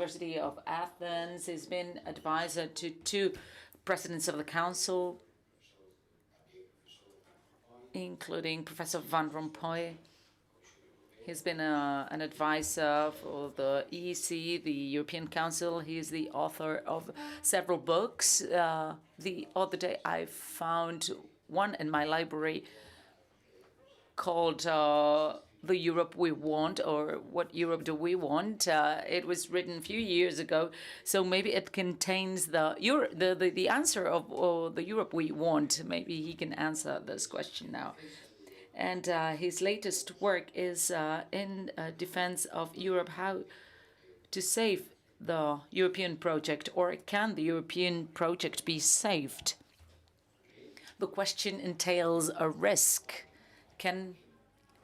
University of Athens. He's been advisor to two presidents of the council, including Professor Van Rompuy. He's been an advisor for the EC, the European Council. He's the author of several books. The other day I found one in my library called The Europe We Want, or What Europe Do We Want? It was written a few years ago, so maybe it contains the answer of the Europe we want. Maybe he can answer this question now. And his latest work is in defense of Europe, how to save the European project, or can the European project be saved? The question entails a risk. Can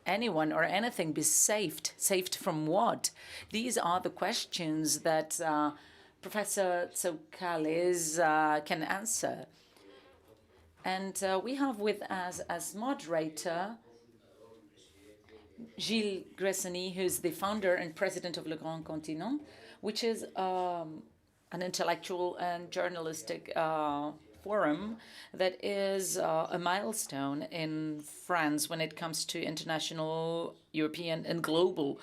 anyone or anything be saved? Saved from what? These are the questions that Professor Tsoukalis can answer. And we have with us as moderator Gilles Gressany, who's the founder and president of Le Grand Continent, which is an intellectual and journalistic forum that is a milestone in France when it comes to international, European, and global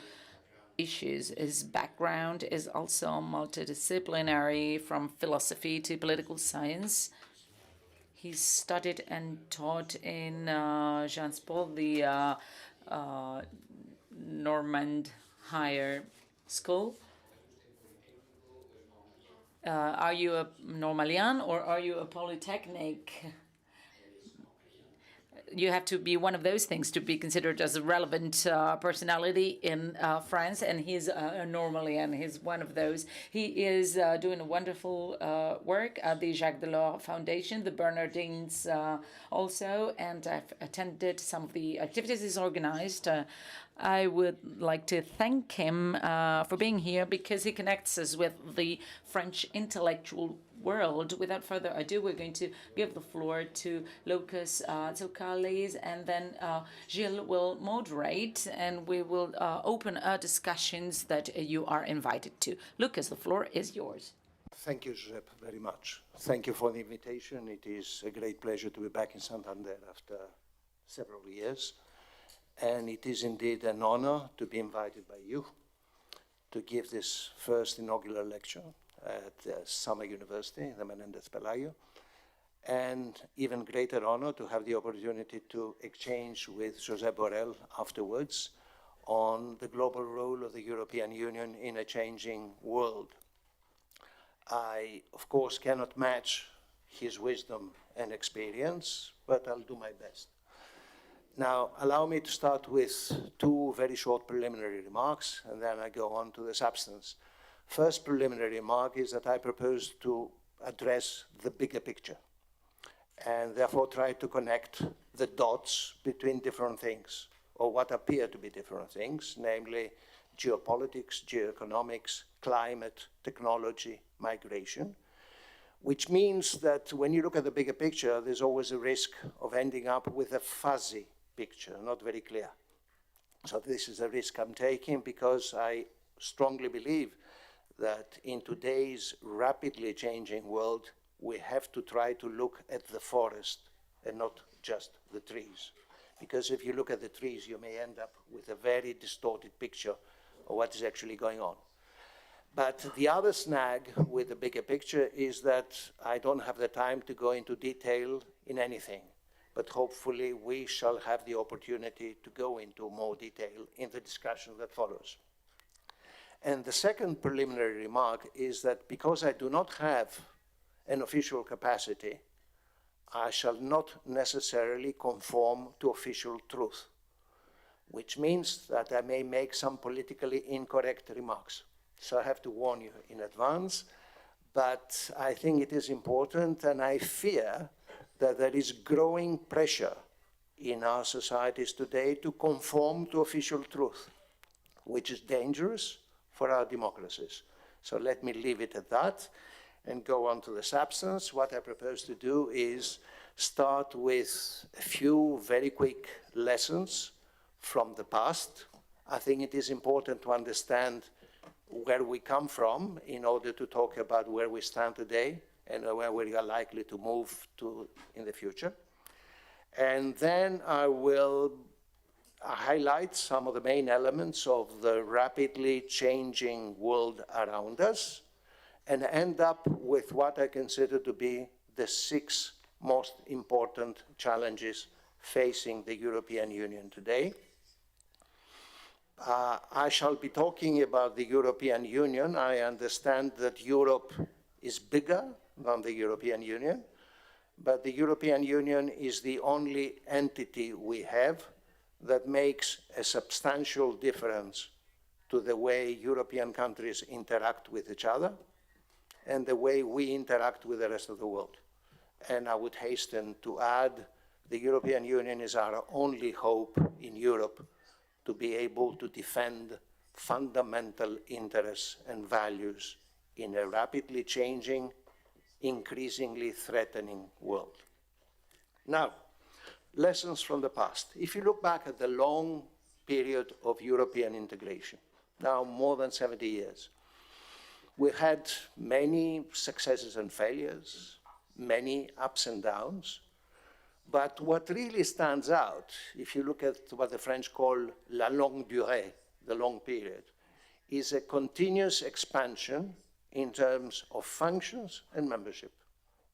issues. His background is also multidisciplinary, from philosophy to political science. He studied and taught in Jean Paul, the Normand Higher School. Are you a Normalian or are you a Polytechnic? You have to be one of those things to be considered as a relevant personality in France, and he's a Normalian. He's one of those. He is doing a wonderful work at the Jacques Delors Foundation, the Bernardines also, and I've attended some of the activities he's organized. I would like to thank him for being here, because he connects us with the French intellectual world. Without further ado, we're going to give the floor to Lucas Tsoukalis, and then Gilles will moderate, and we will open our discussions that you are invited to. Lucas, the floor is yours. Thank you, Giuseppe, very much. Thank you for the invitation. It is a great pleasure to be back in Santander after several years. And it is indeed an honor to be invited by you to give this first inaugural lecture at Summer University, the Menendez Pelayo, and even greater honor to have the opportunity to exchange with Josep Borrell afterwards on the global role of the European Union in a changing world. I, of course, cannot match his wisdom and experience, but I'll do my best. Now, allow me to start with two very short preliminary remarks, and then I go on to the substance. First preliminary remark is that I propose to address the bigger picture, and therefore try to connect the dots between different things, or what appear to be different things, namely geopolitics, geoeconomics, climate, technology, migration, which means that when you look at the bigger picture, there's always a risk of ending up with a fuzzy picture, not very clear. So this is a risk I'm taking, because I strongly believe that in today's rapidly changing world, we have to try to look at the forest and not just the trees. Because if you look at the trees, you may end up with a very distorted picture of what is actually going on. But the other snag with the bigger picture is that I don't have the time to go into detail in anything. But hopefully we shall have the opportunity to go into more detail in the discussion that follows. And the second preliminary remark is that because I do not have an official capacity, I shall not necessarily conform to official truth, which means that I may make some politically incorrect remarks. So I have to warn you in advance, but I think it is important, and I fear that there is growing pressure in our societies today to conform to official truth, which is dangerous for our democracies. So let me leave it at that and go on to the substance. What I propose to do is start with a few very quick lessons from the past. I think it is important to understand where we come from in order to talk about where we stand today and where we are likely to move to in the future. And then I will highlight some of the main elements of the rapidly changing world around us and end up with what I consider to be the 6 most important challenges facing the European Union today. I shall be talking about the European Union. I understand that Europe is bigger than the European Union, but the European Union is the only entity we have that makes a substantial difference to the way European countries interact with each other and the way we interact with the rest of the world. And I would hasten to add, the European Union is our only hope in Europe to be able to defend fundamental interests and values in a rapidly changing, increasingly threatening world. Now, lessons from the past. If you look back at the long period of European integration, now more than 70 years, we had many successes and failures, many ups and downs, but what really stands out, if you look at what the French call la longue durée, the long period, is a continuous expansion in terms of functions and membership.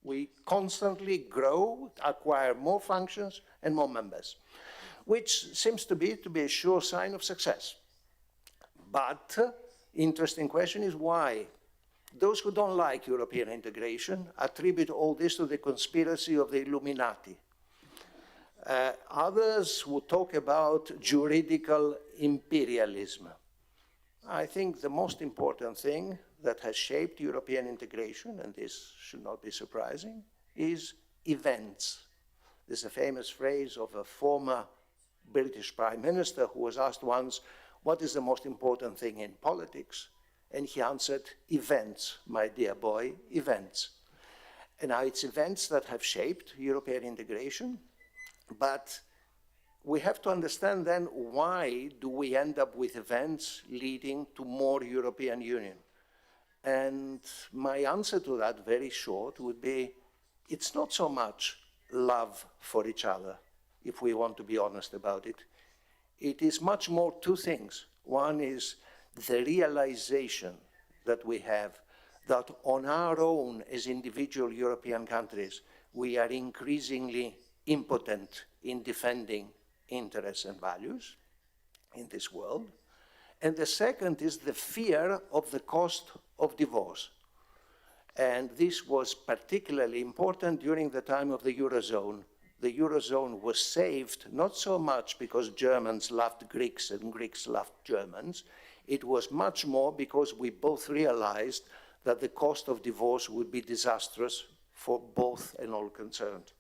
We constantly grow, acquire more functions and more members, which seems to be a sure sign of success. But interesting question is why? Those who don't like European integration attribute all this to the conspiracy of the Illuminati. Others would talk about juridical imperialism. I think the most important thing that has shaped European integration, and this should not be surprising, is events. There's a famous phrase of a former British Prime Minister who was asked once, what is the most important thing in politics? And he answered, events, my dear boy, events. And now it's events that have shaped European integration, but we have to understand then why do we end up with events leading to more European Union? And my answer to that, very short, would be, it's not so much love for each other, if we want to be honest about it. It is much more 2 things. One is the realization that we have that on our own as individual European countries, we are increasingly impotent in defending interests and values in this world. And the second is the fear of the cost of divorce. And this was particularly important during the time of the Eurozone. The Eurozone was saved not so much because Germans loved Greeks and Greeks loved Germans. It was much more because we both realized that the cost of divorce would be disastrous for both and all concerned.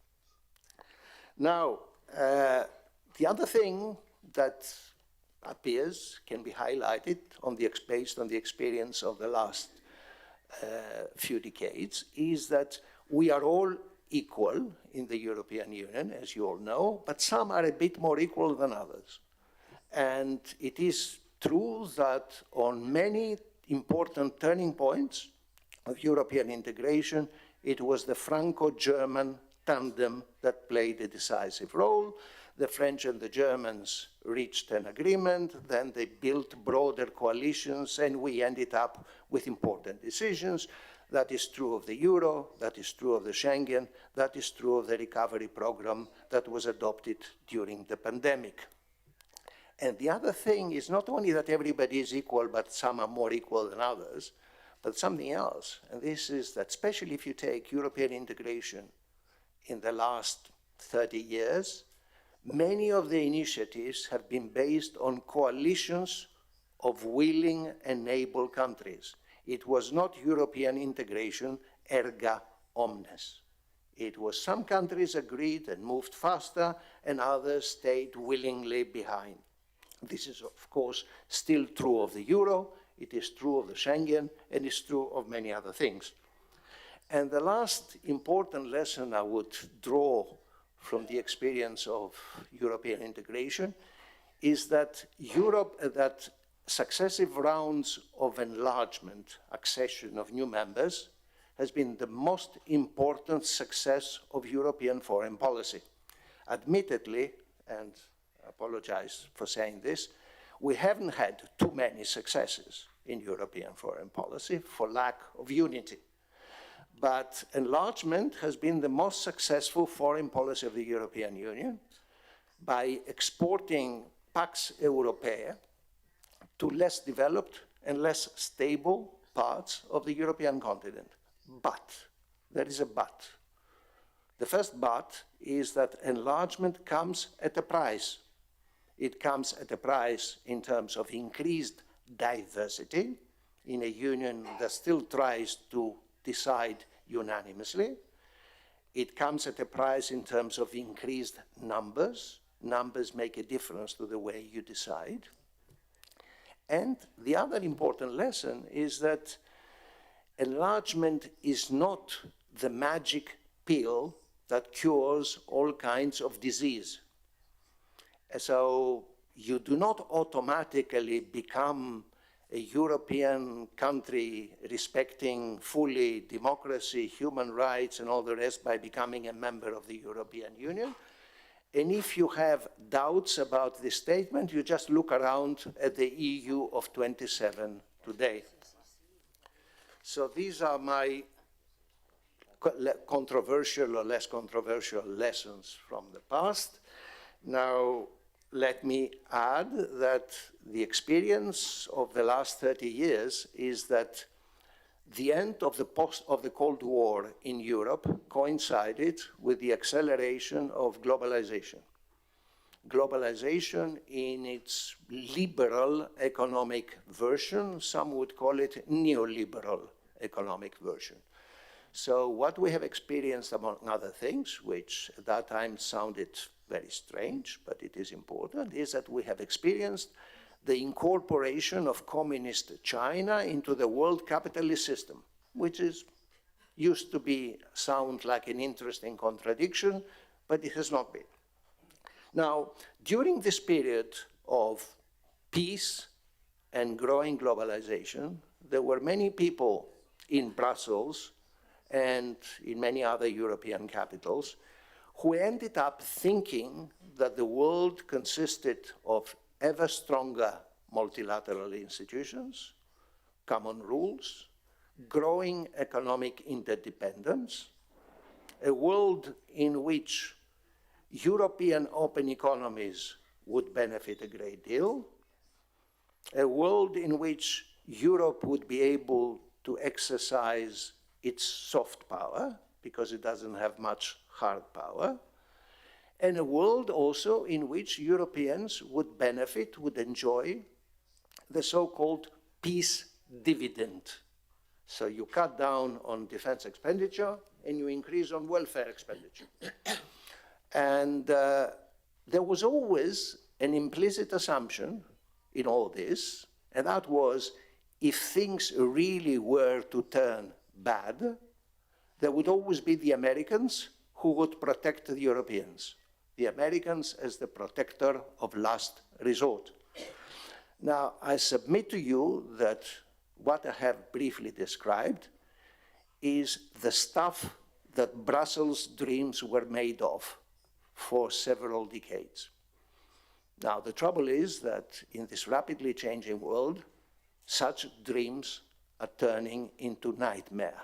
Now, the other thing that appears, can be highlighted based on the experience of the last few decades, is that we are all equal in the European Union, as you all know, but some are a bit more equal than others. And it is true that on many important turning points of European integration, it was the Franco-German tandem that played a decisive role. The French and the Germans reached an agreement, then they built broader coalitions, and we ended up with important decisions. That is true of the euro, that is true of the Schengen, that is true of the recovery program that was adopted during the pandemic. And the other thing is not only that everybody is equal, but some are more equal than others, but something else. And this is that, especially if you take European integration in the last 30 years, many of the initiatives have been based on coalitions of willing and able countries. It was not European integration erga omnes. It was some countries agreed and moved faster, and others stayed willingly behind. This is, of course, still true of the euro, it is true of the Schengen, and it's true of many other things. And the last important lesson I would draw from the experience of European integration is that successive rounds of enlargement, accession of new members, has been the most important success of European foreign policy. Admittedly, and I apologize for saying this, we haven't had too many successes in European foreign policy for lack of unity. But enlargement has been the most successful foreign policy of the European Union by exporting Pax Europea to less developed and less stable parts of the European continent. But, there is a but. The first but is that enlargement comes at a price. It comes at a price in terms of increased diversity in a union that still tries to decide unanimously. It comes at a price in terms of increased numbers. Numbers make a difference to the way you decide. And the other important lesson is that enlargement is not the magic pill that cures all kinds of disease. So you do not automatically become a European country respecting fully democracy, human rights, and all the rest by becoming a member of the European Union. And if you have doubts about this statement, you just look around at the EU of 27 today. So these are my controversial or less controversial lessons from the past. Now, let me add that the experience of the last 30 years is that the end of the Cold War in Europe coincided with the acceleration of globalization. Globalization in its liberal economic version, some would call it neoliberal economic version. So what we have experienced, among other things, which at that time sounded very strange, but it is important, is that we have experienced the incorporation of communist China into the world capitalist system, which used to sound like an interesting contradiction, but it has not been. Now, during this period of peace and growing globalization, there were many people in Brussels and in many other European capitals who ended up thinking that the world consisted of ever stronger multilateral institutions, common rules, growing economic interdependence, a world in which European open economies would benefit a great deal, a world in which Europe would be able to exercise its soft power, because it doesn't have much hard power, and a world also in which Europeans would benefit, would enjoy the so-called peace dividend. So you cut down on defense expenditure and you increase on welfare expenditure. And there was always an implicit assumption in all this, and that was if things really were to turn bad, there would always be the Americans who would protect the Europeans. The Americans as the protector of last resort. Now, I submit to you that what I have briefly described is the stuff that Brussels dreams were made of for several decades. Now, the trouble is that in this rapidly changing world, such dreams are turning into nightmare.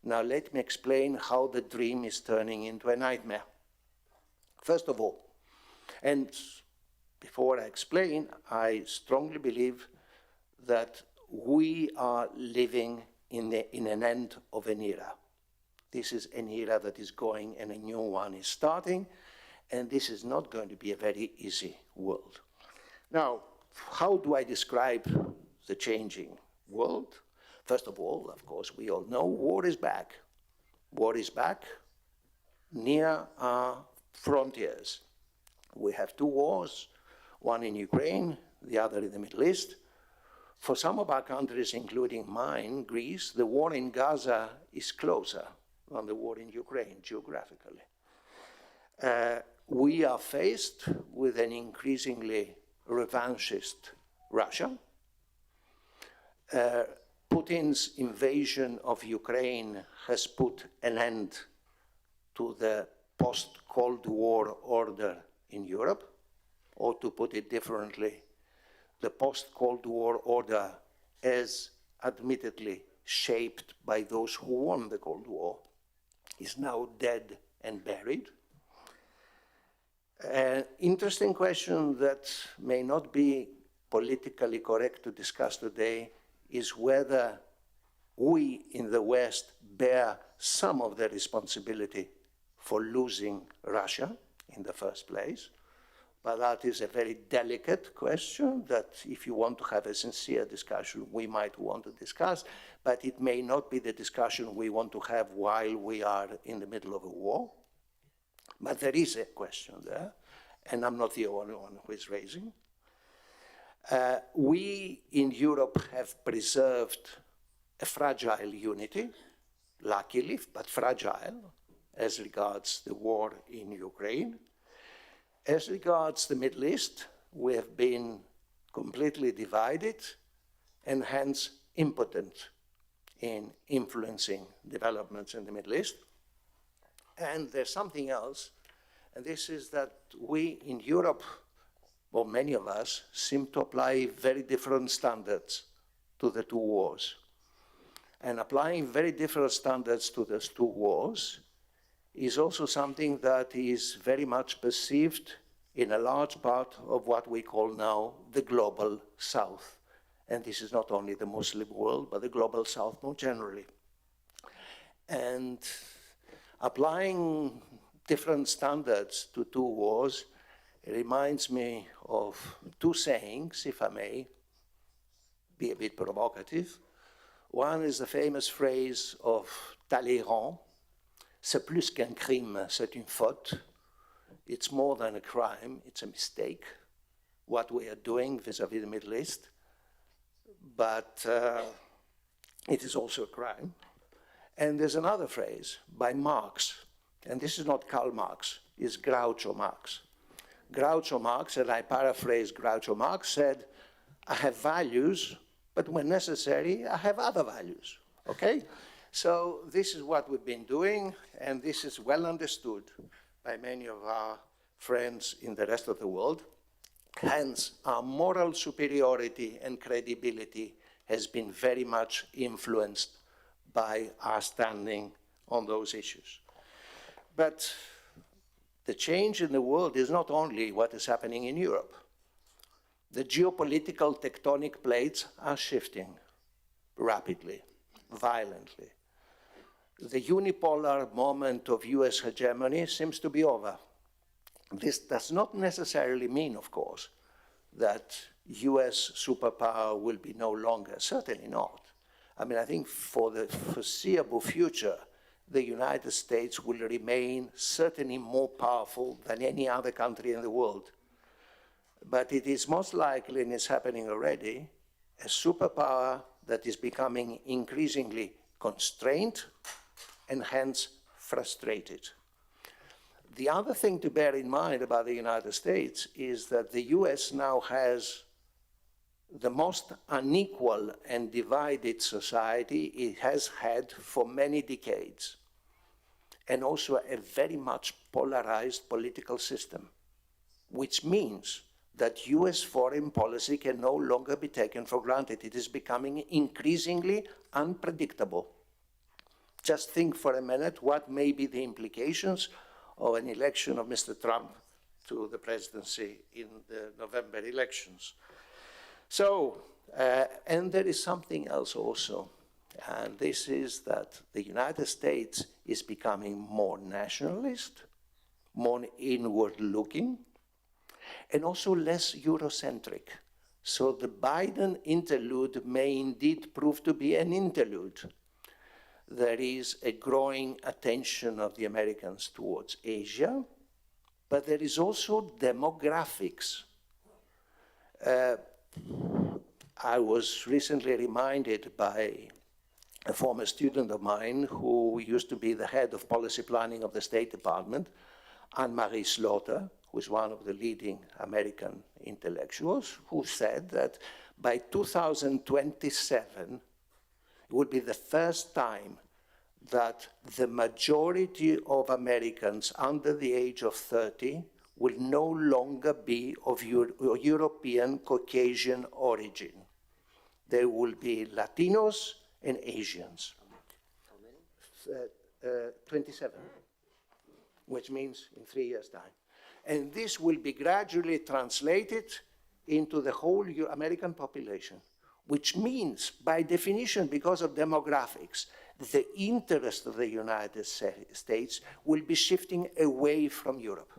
Now, let me explain how the dream is turning into a nightmare. First of all, and before I explain, I strongly believe that we are living in an end of an era. This is an era that is going and a new one is starting, and this is not going to be a very easy world. Now, how do I describe the changing world? First of all, of course, we all know war is back. War is back near our frontiers. We have two wars, one in Ukraine, the other in the Middle East. For some of our countries, including mine, Greece, the war in Gaza is closer than the war in Ukraine, geographically. We are faced with an increasingly revanchist Russia, Putin's invasion of Ukraine has put an end to the post-Cold War order in Europe, or to put it differently, the post-Cold War order as admittedly shaped by those who won the Cold War is now dead and buried. An interesting question that may not be politically correct to discuss today is whether we in the West bear some of the responsibility for losing Russia in the first place. But that is a very delicate question that if you want to have a sincere discussion, we might want to discuss, but it may not be the discussion we want to have while we are in the middle of a war. But there is a question there, and I'm not the only one who is raising. We in Europe have preserved a fragile unity, luckily, but fragile, as regards the war in Ukraine. As regards the Middle East, we have been completely divided and hence impotent in influencing developments in the Middle East. And there's something else, and this is that we in Europe, or many of us, seem to apply very different standards to the two wars. And applying very different standards to those two wars is also something that is very much perceived in a large part of what we call now the global South. And this is not only the Muslim world, but the global South more generally. And applying different standards to two wars reminds me of two sayings, if I may be a bit provocative. One is the famous phrase of Talleyrand, c'est plus qu'un crime, c'est une faute. It's more than a crime, it's a mistake, what we are doing vis-à-vis the Middle East. But it is also a crime. And there's another phrase by Marx, and this is not Karl Marx, it's Groucho Marx. Groucho Marx, and I paraphrase Groucho Marx, said, I have values, but when necessary, I have other values, okay? So this is what we've been doing, and this is well understood by many of our friends in the rest of the world. Hence, our moral superiority and credibility has been very much influenced by our standing on those issues. But the change in the world is not only what is happening in Europe. The geopolitical tectonic plates are shifting rapidly, violently. The unipolar moment of US hegemony seems to be over. This does not necessarily mean, of course, that US superpower will be no longer, certainly not. I mean, I think for the foreseeable future, the United States will remain certainly more powerful than any other country in the world. But it is most likely, and it's happening already, a superpower that is becoming increasingly constrained and hence frustrated. The other thing to bear in mind about the United States is that the US now has the most unequal and divided society it has had for many decades, and also a very much polarized political system, which means that US foreign policy can no longer be taken for granted. It is becoming increasingly unpredictable. Just think for a minute what may be the implications of an election of Mr. Trump to the presidency in the November elections. So, and there is something else also, and this is that the United States is becoming more nationalist, more inward-looking, and also less Eurocentric. So the Biden interlude may indeed prove to be an interlude. There is a growing attention of the Americans towards Asia, but there is also demographics. I was recently reminded by a former student of mine who used to be the head of policy planning of the State Department, Anne-Marie Slaughter, who is one of the leading American intellectuals, who said that By 2027, it will be the first time that the majority of Americans under the age of 30 will no longer be of European Caucasian origin. There will be Latinos and Asians. How many? 27, which means in 3 years' time. And this will be gradually translated into the whole American population, which means, by definition, because of demographics, the interest of the United States will be shifting away from Europe.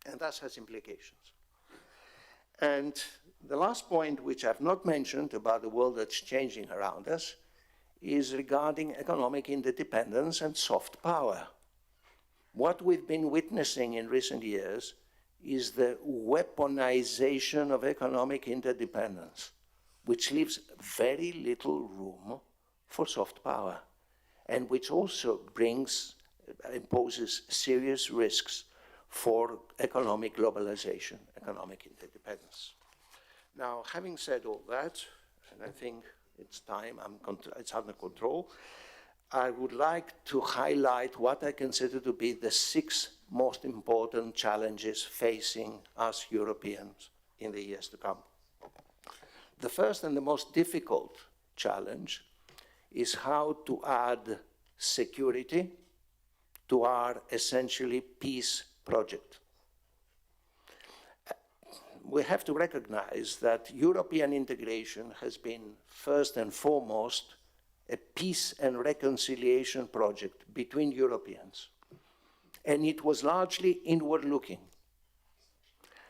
And that has implications. And the last point, which I've not mentioned about the world that's changing around us, is regarding economic interdependence and soft power. What we've been witnessing in recent years is the weaponization of economic interdependence, which leaves very little room for soft power, and which also imposes serious risks for economic globalization, economic interdependence. Now, having said all that, and I think it's time, it's under control, I would like to highlight what I consider to be the 6 most important challenges facing us Europeans in the years to come. The first and the most difficult challenge is how to add security to our essentially peace project. We have to recognize that European integration has been first and foremost a peace and reconciliation project between Europeans, and it was largely inward-looking.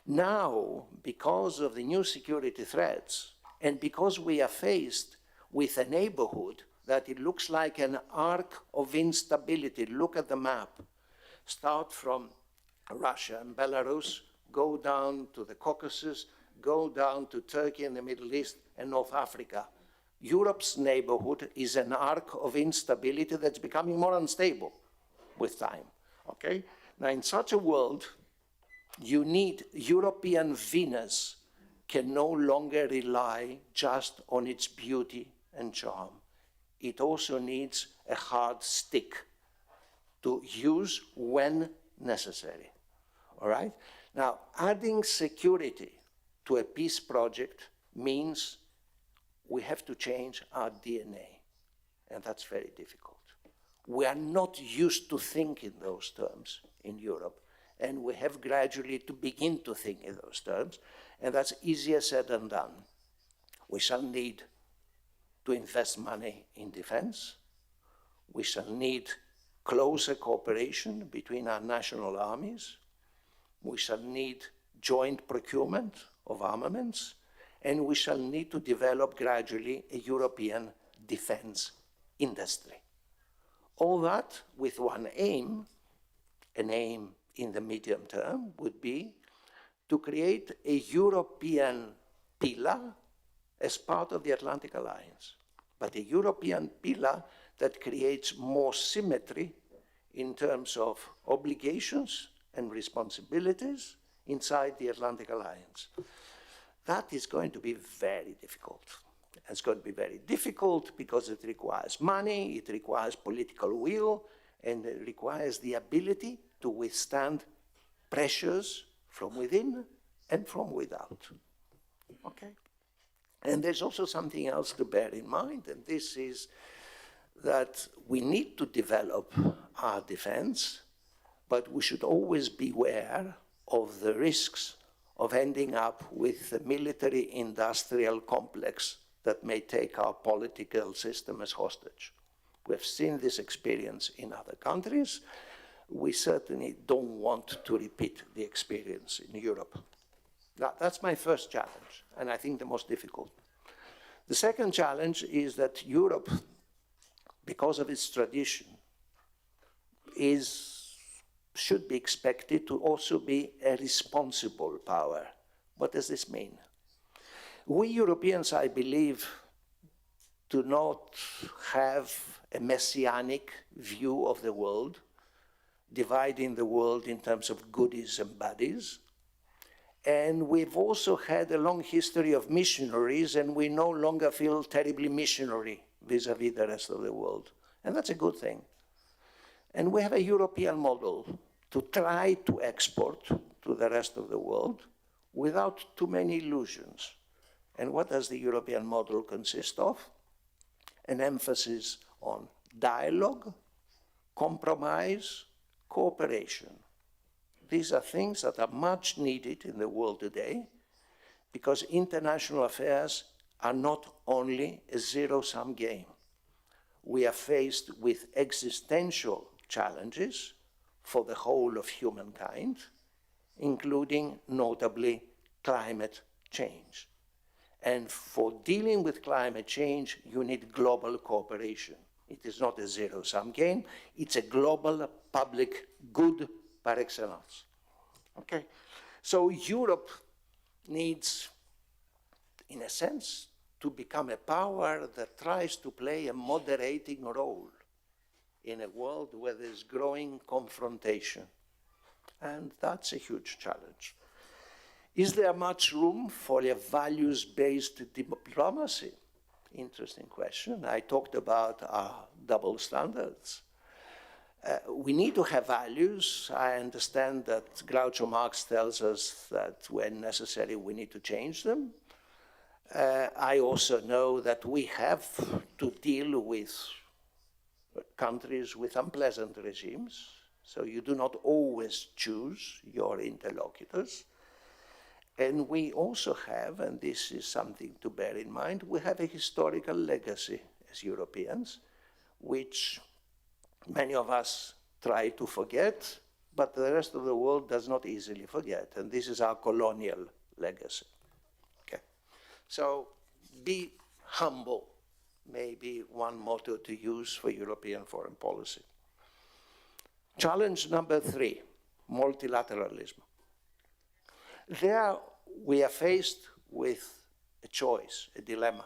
Now, because of the new security threats, and because we are faced with a neighborhood that it looks like an arc of instability, look at the map, start from Russia and Belarus, go down to the Caucasus, go down to Turkey and the Middle East and North Africa. Europe's neighborhood is an arc of instability that's becoming more unstable with time, okay? Now, in such a world, you need European Venus can no longer rely just on its beauty and charm. It also needs a hard stick to use when necessary, all right? Now, adding security to a peace project means we have to change our DNA, and that's very difficult. We are not used to thinking those terms in Europe, and we have gradually to begin to think in those terms, and that's easier said than done. We shall need to invest money in defense. We shall need closer cooperation between our national armies. We shall need joint procurement of armaments, and we shall need to develop gradually a European defense industry. All that with one aim, an aim in the medium term would be to create a European pillar as part of the Atlantic Alliance, but a European pillar that creates more symmetry in terms of obligations and responsibilities inside the Atlantic Alliance. That is going to be very difficult. It's going to be very difficult because it requires money, it requires political will, and it requires the ability to withstand pressures from within and from without. Okay? And there's also something else to bear in mind, and this is that we need to develop our defense, but we should always beware of the risks of ending up with a military-industrial complex that may take our political system as hostage. We've seen this experience in other countries. We certainly don't want to repeat the experience in Europe. That's my first challenge, and I think the most difficult. The second challenge is that Europe, because of its tradition, should be expected to also be a responsible power. What does this mean? We Europeans, I believe, do not have a messianic view of the world, dividing the world in terms of goodies and baddies. And we've also had a long history of missionaries, and we no longer feel terribly missionary vis-à-vis the rest of the world. And that's a good thing. And we have a European model to try to export to the rest of the world without too many illusions. And what does the European model consist of? An emphasis on dialogue, compromise, cooperation. These are things that are much needed in the world today because international affairs are not only a zero-sum game. We are faced with existential challenges for the whole of humankind, including notably climate change. And for dealing with climate change, you need global cooperation. It is not a zero-sum game, it's a global public good par excellence. Okay? So Europe needs, in a sense, to become a power that tries to play a moderating role in a world where there's growing confrontation. And that's a huge challenge. Is there much room for a values-based diplomacy? Interesting question. I talked about our double standards. We need to have values. I understand that Groucho Marx tells us that when necessary we need to change them. I also know that we have to deal with countries with unpleasant regimes, so you do not always choose your interlocutors. And we also have, and this is something to bear in mind, we have a historical legacy as Europeans, which many of us try to forget, but the rest of the world does not easily forget, and this is our colonial legacy. Okay. So be humble, maybe one motto to use for European foreign policy. Challenge number 3, multilateralism. There we are faced with a choice, a dilemma.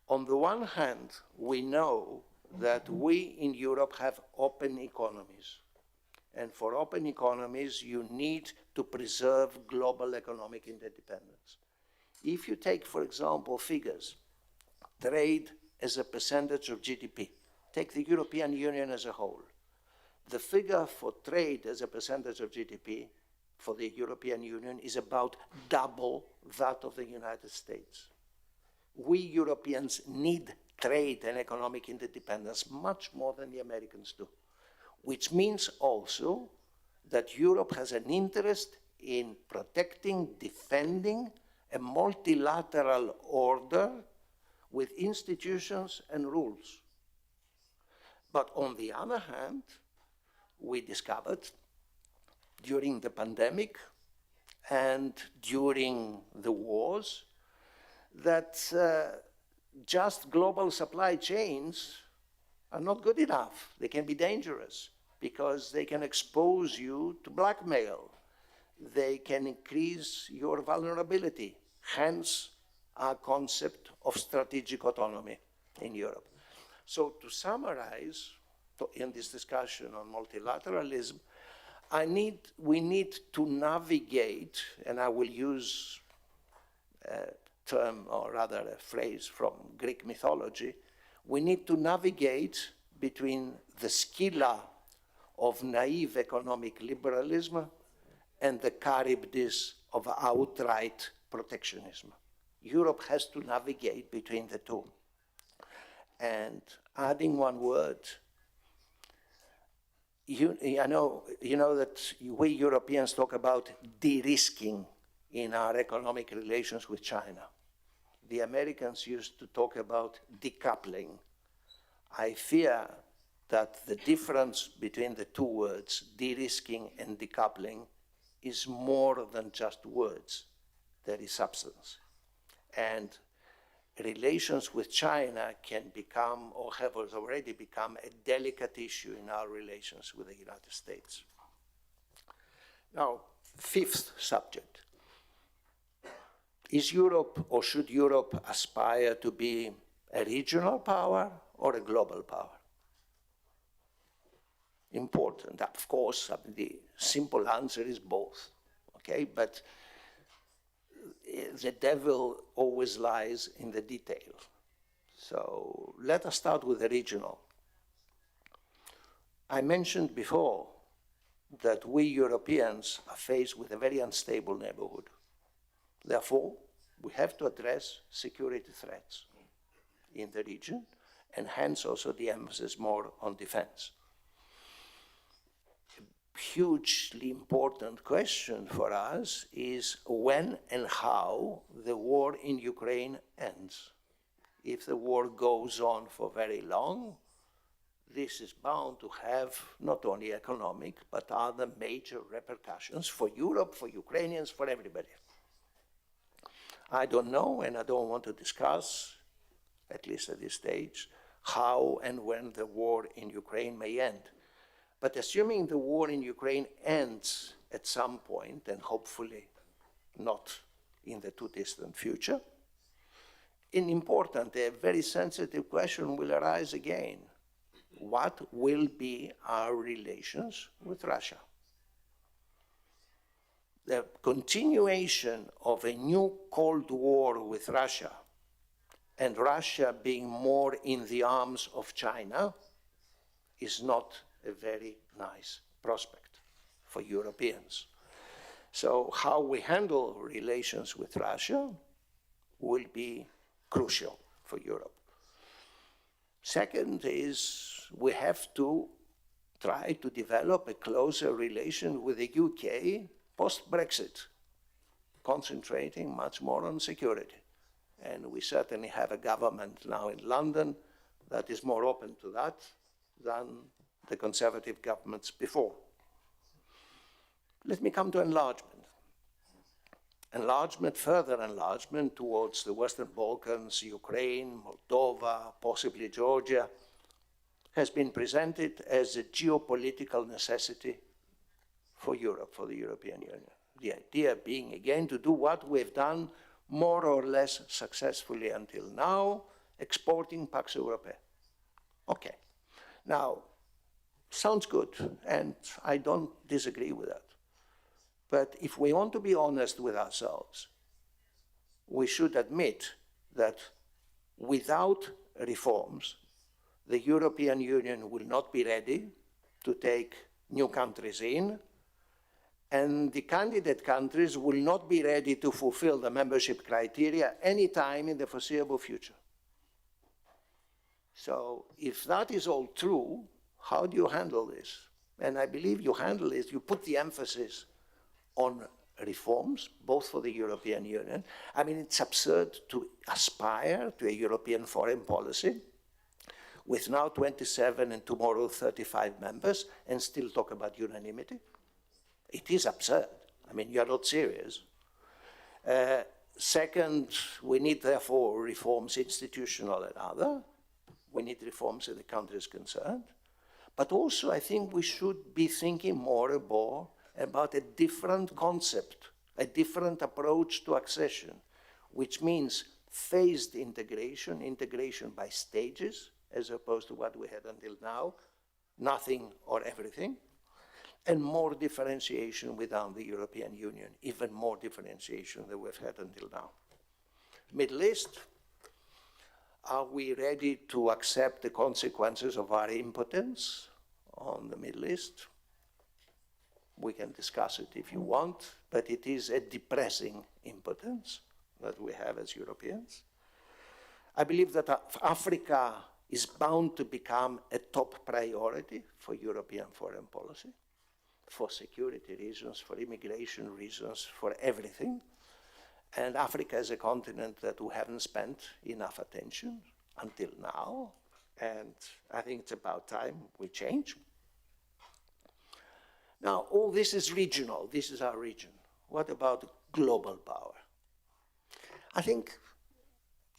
On the one hand, we know that we in Europe have open economies. And for open economies, you need to preserve global economic interdependence. If you take, for example, figures, trade as a percentage of GDP, take the European Union as a whole. The figure for trade as a percentage of GDP for the European Union is about double that of the United States. We Europeans need trade and economic interdependence much more than the Americans do, which means also that Europe has an interest in protecting, defending a multilateral order with institutions and rules. But on the other hand, we discovered during the pandemic and during the wars that just global supply chains are not good enough. They can be dangerous because they can expose you to blackmail. They can increase your vulnerability, hence our concept of strategic autonomy in Europe. So to summarize, in this discussion on multilateralism, we need to navigate, and I will use a term, or rather a phrase from Greek mythology, we need to navigate between the Scylla of naive economic liberalism and the Charybdis of outright protectionism. Europe has to navigate between the two. And adding one word, you know that we Europeans talk about de-risking in our economic relations with China. The Americans used to talk about decoupling. I fear that the difference between the two words, de-risking and decoupling, is more than just words. There is substance. And relations with China can become, or have already become, a delicate issue in our relations with the United States. Now, 5th subject. Is Europe, or should Europe aspire to be a regional power or a global power? Important. Of course, the simple answer is both, okay? But the devil always lies in the detail. So let us start with the regional. I mentioned before that we Europeans are faced with a very unstable neighborhood. Therefore, we have to address security threats in the region, and hence also the emphasis more on defense. A hugely important question for us is when and how the war in Ukraine ends. If the war goes on for very long, this is bound to have not only economic, but other major repercussions for Europe, for Ukrainians, for everybody. I don't know, and I don't want to discuss, at least at this stage, how and when the war in Ukraine may end. But assuming the war in Ukraine ends at some point, and hopefully not in the too distant future, an important, a very sensitive question will arise again. What will be our relations with Russia? The continuation of a new Cold War with Russia, and Russia being more in the arms of China, is not a very nice prospect for Europeans. So how we handle relations with Russia will be crucial for Europe. Second is we have to try to develop a closer relation with the UK post-Brexit, concentrating much more on security. And we certainly have a government now in London that is more open to that than the Conservative governments before. Let me come to enlargement. Further enlargement towards the Western Balkans, Ukraine, Moldova, possibly Georgia, has been presented as a geopolitical necessity for Europe, for the European Union. The idea being, again, to do what we've done more or less successfully until now, exporting Pax Europea. Okay. Now, sounds good, and I don't disagree with that. But if we want to be honest with ourselves, we should admit that without reforms, the European Union will not be ready to take new countries in, and the candidate countries will not be ready to fulfill the membership criteria anytime in the foreseeable future. So if that is all true, how do you handle this? And I believe you handle it, you put the emphasis on reforms, both for the European Union. I mean, it's absurd to aspire to a European foreign policy with now 27 and tomorrow 35 members and still talk about unanimity. It is absurd. I mean, you're not serious. Second, we need therefore reforms, institutional and other. We need reforms in the countries concerned. But also, I think we should be thinking more and more about a different concept, a different approach to accession, which means phased integration, integration by stages, as opposed to what we had until now, nothing or everything, and more differentiation within the European Union, even more differentiation than we've had until now. Middle East, are we ready to accept the consequences of our impotence on the Middle East? We can discuss it if you want, but it is a depressing impotence that we have as Europeans. I believe that Africa is bound to become a top priority for European foreign policy, for security reasons, for immigration reasons, for everything. And Africa is a continent that we haven't spent enough attention until now, and I think it's about time we change. Now, all this is regional. This is our region. What about global power? I think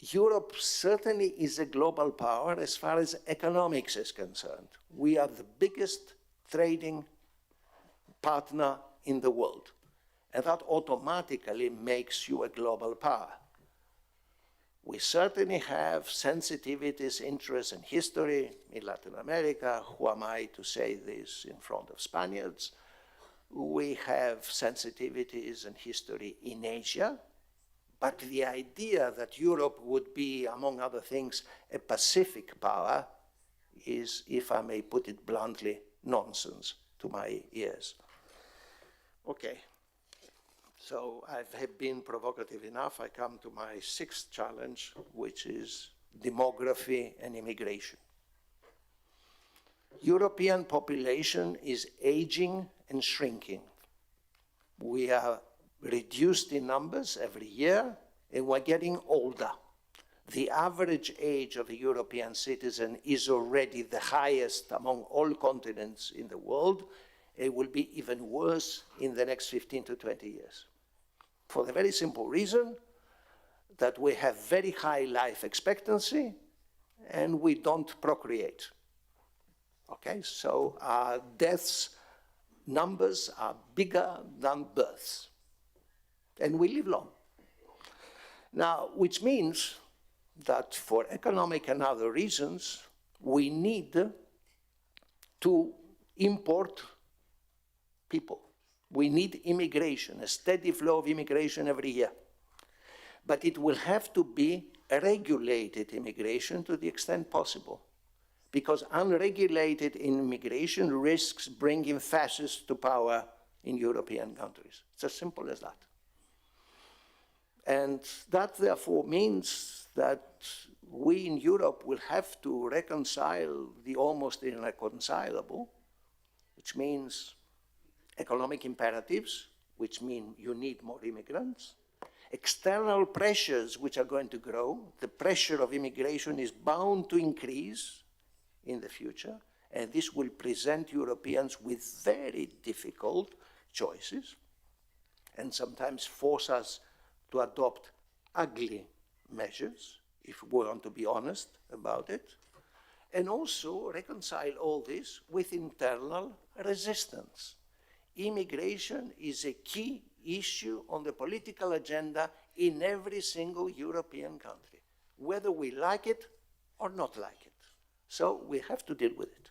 Europe certainly is a global power as far as economics is concerned. We are the biggest trading partner in the world, and that automatically makes you a global power. We certainly have sensitivities, interests, and history in Latin America. Who am I to say this in front of Spaniards? We have sensitivities and history in Asia, But the idea that Europe would be, among other things, a Pacific power is, if I may put it bluntly, nonsense to my ears. Okay, so I have been provocative enough. I come to my sixth challenge, which is demography and immigration. European population is aging and shrinking. We are reduced in numbers every year, and we're getting older. The average age of a European citizen is already the highest among all continents in the world. It will be even worse in the next 15 to 20 years. For the very simple reason that we have very high life expectancy and we don't procreate. Okay, so our deaths numbers are bigger than births. And we live long. Now, which means that for economic and other reasons, we need to import people. We need immigration, a steady flow of immigration every year. But it will have to be regulated immigration to the extent possible, because unregulated immigration risks bringing fascists to power in European countries. It's as simple as that. And that therefore means that we in Europe will have to reconcile the almost irreconcilable, which means economic imperatives, which mean you need more immigrants, external pressures which are going to grow. The pressure of immigration is bound to increase in the future, and this will present Europeans with very difficult choices and sometimes force us to adopt ugly measures, if we want to be honest about it, and also reconcile all this with internal resistance. Immigration is a key issue on the political agenda in every single European country, whether we like it or not like it. So we have to deal with it.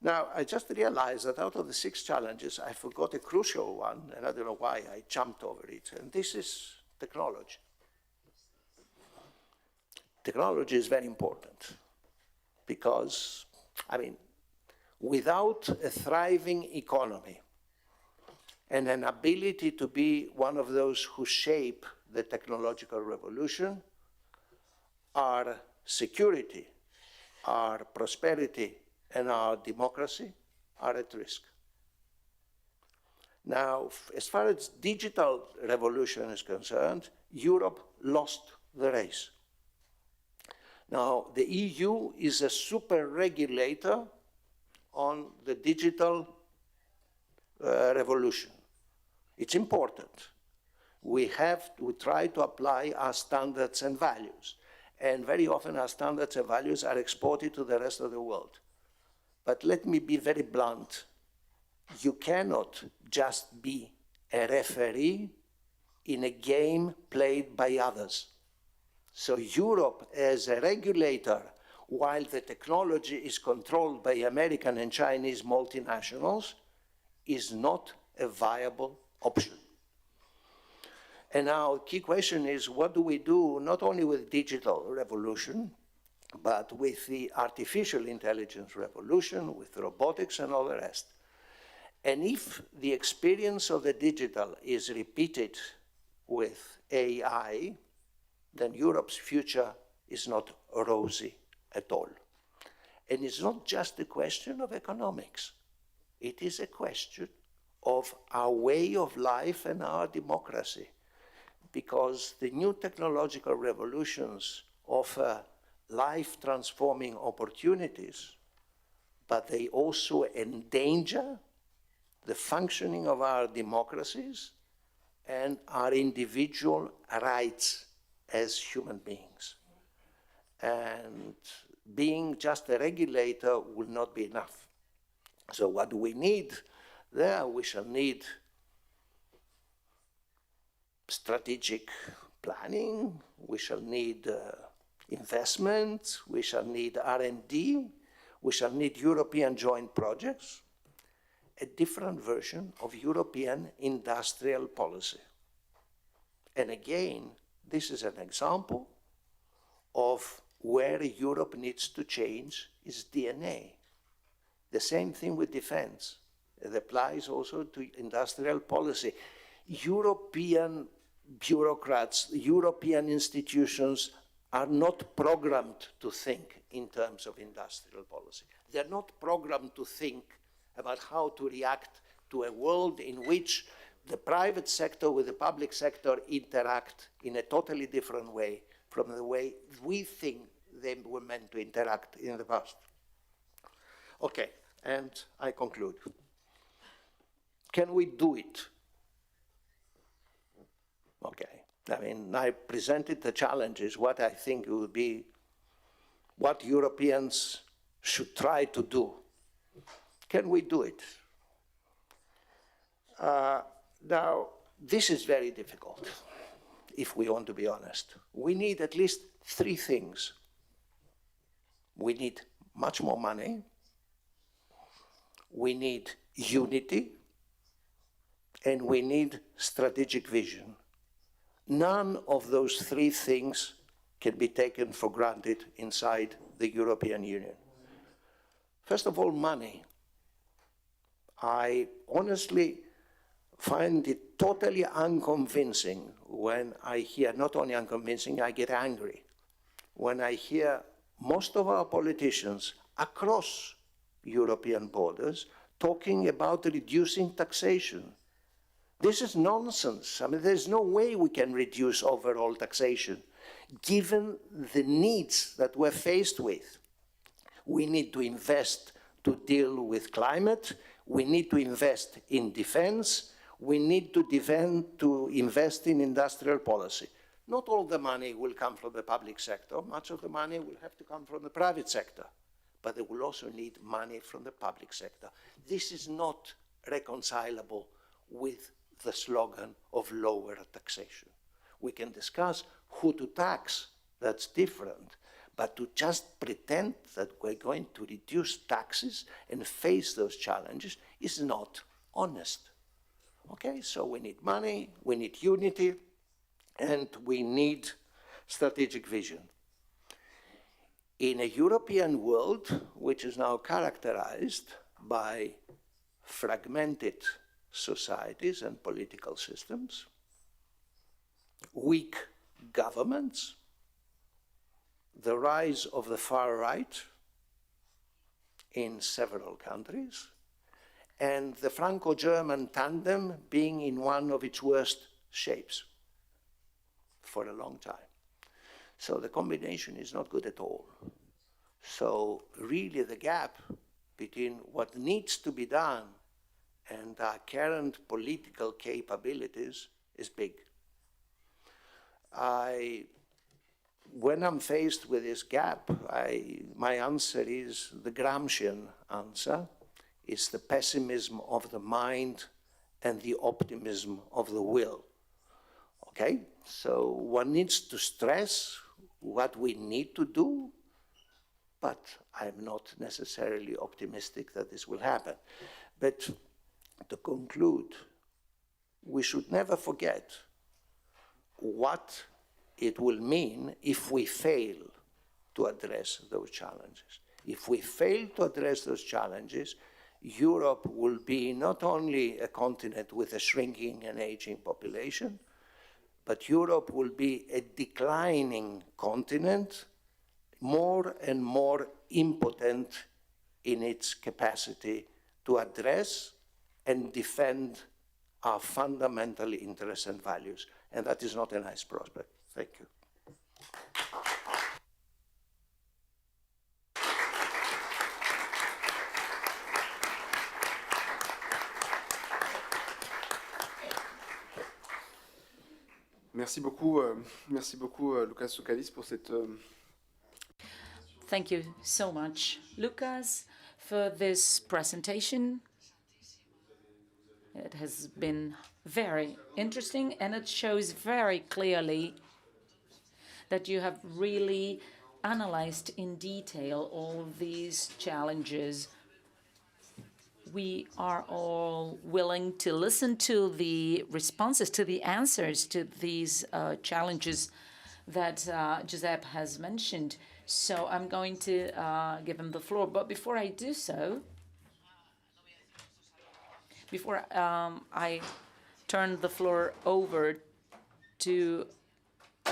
Now, I just realized that out of the 6 challenges, I forgot a crucial one, and I don't know why I jumped over it, and this is technology. Technology is very important because, I mean, without a thriving economy and an ability to be one of those who shape the technological revolution, our security, our prosperity, and our democracy are at risk. Now, as far as digital revolution is concerned, Europe lost the race. Now, the EU is a super regulator on the digital revolution. It's important. We try to apply our standards and values, and very often our standards and values are exported to the rest of the world. But let me be very blunt. You cannot just be a referee in a game played by others. So Europe as a regulator, while the technology is controlled by American and Chinese multinationals, is not a viable option. And now, key question is, what do we do not only with digital revolution, but with the artificial intelligence revolution, with robotics and all the rest? And if the experience of the digital is repeated with AI, then Europe's future is not rosy at all. And it's not just a question of economics. It is a question of our way of life and our democracy, because the new technological revolutions offer life-transforming opportunities, but they also endanger the functioning of our democracies and our individual rights as human beings. And being just a regulator will not be enough. So what do we need there? We shall need strategic planning, we shall need investment, we shall need R&D, we shall need European joint projects, a different version of European industrial policy. And again, this is an example of where Europe needs to change its DNA. The same thing with defense. It applies also to industrial policy. European bureaucrats, European institutions are not programmed to think in terms of industrial policy. They're not programmed to think about how to react to a world in which the private sector with the public sector interact in a totally different way from the way we think they were meant to interact in the past. Okay, and I conclude. Can we do it? Okay, I mean, I presented the challenges, what I think will be, what Europeans should try to do. Can we do it? Now, this is very difficult, if we want to be honest. We need at least three things. We need much more money. We need unity. And we need strategic vision. None of those three things can be taken for granted inside the European Union. First of all, money. I honestly find it totally unconvincing when I hear, not only unconvincing, I get angry, when I hear most of our politicians across European borders talking about reducing taxation. This is nonsense. I mean, there's no way we can reduce overall taxation, given the needs that we're faced with. We need to invest to deal with climate. We need to invest in defense. We need to invest in industrial policy. Not all the money will come from the public sector. Much of the money will have to come from the private sector. But they will also need money from the public sector. This is not reconcilable with the slogan of lower taxation. We can discuss who to tax, that's different. But to just pretend that we're going to reduce taxes and face those challenges is not honest. Okay, so we need money, we need unity, and we need strategic vision. In a European world which is now characterized by fragmented societies and political systems, weak governments, the rise of the far right in several countries, and the Franco-German tandem being in one of its worst shapes for a long time. So the combination is not good at all. So really the gap between what needs to be done and our current political capabilities is big. When I'm faced with this gap, my answer is the Gramscian answer. It's the pessimism of the mind and the optimism of the will. Okay? So one needs to stress what we need to do, but I'm not necessarily optimistic that this will happen. But to conclude, we should never forget what it will mean if we fail to address those challenges. If we fail to address those challenges, Europe will be not only a continent with a shrinking and aging population, but Europe will be a declining continent, more and more impotent in its capacity to address and defend our fundamental interests and values. And that is not a nice prospect. Thank you. Merci beaucoup, Lucas Soukadis, pour cette... Thank you so much, Lucas, for this presentation. It has been very interesting, and it shows very clearly that you have really analyzed in detail all of these challenges we are all willing to listen to the responses, to the answers to these challenges that Giuseppe has mentioned. So I'm going to give him the floor. But before I do so, before I turn the floor over to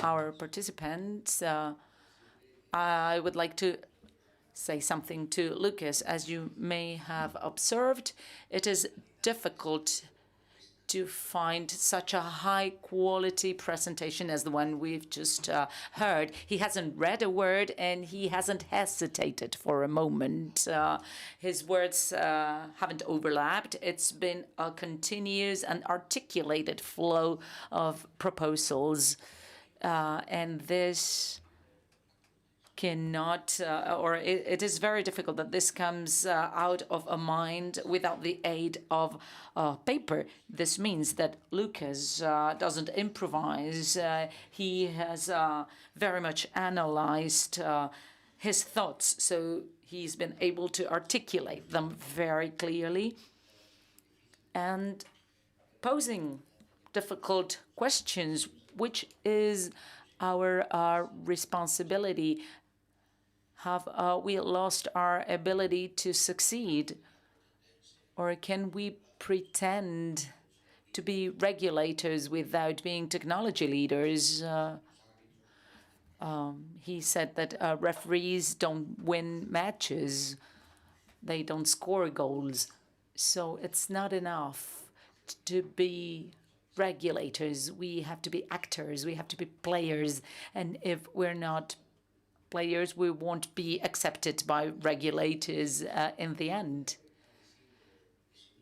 our participants, I would like to say something to Lucas. As you may have observed, it is difficult to find such a high-quality presentation as the one we've just heard. He hasn't read a word, and he hasn't hesitated for a moment. His words haven't overlapped. It's been a continuous and articulated flow of proposals, and this cannot, or it is very difficult that this comes out of a mind without the aid of paper. This means that Lucas doesn't improvise. He has very much analyzed his thoughts, so he's been able to articulate them very clearly and posing difficult questions, which is our responsibility. Have we lost our ability to succeed? Or can we pretend to be regulators without being technology leaders? He said that referees don't win matches. They don't score goals. So it's not enough to be regulators. We have to be actors. We have to be players. And if we're not players, we won't be accepted by regulators in the end.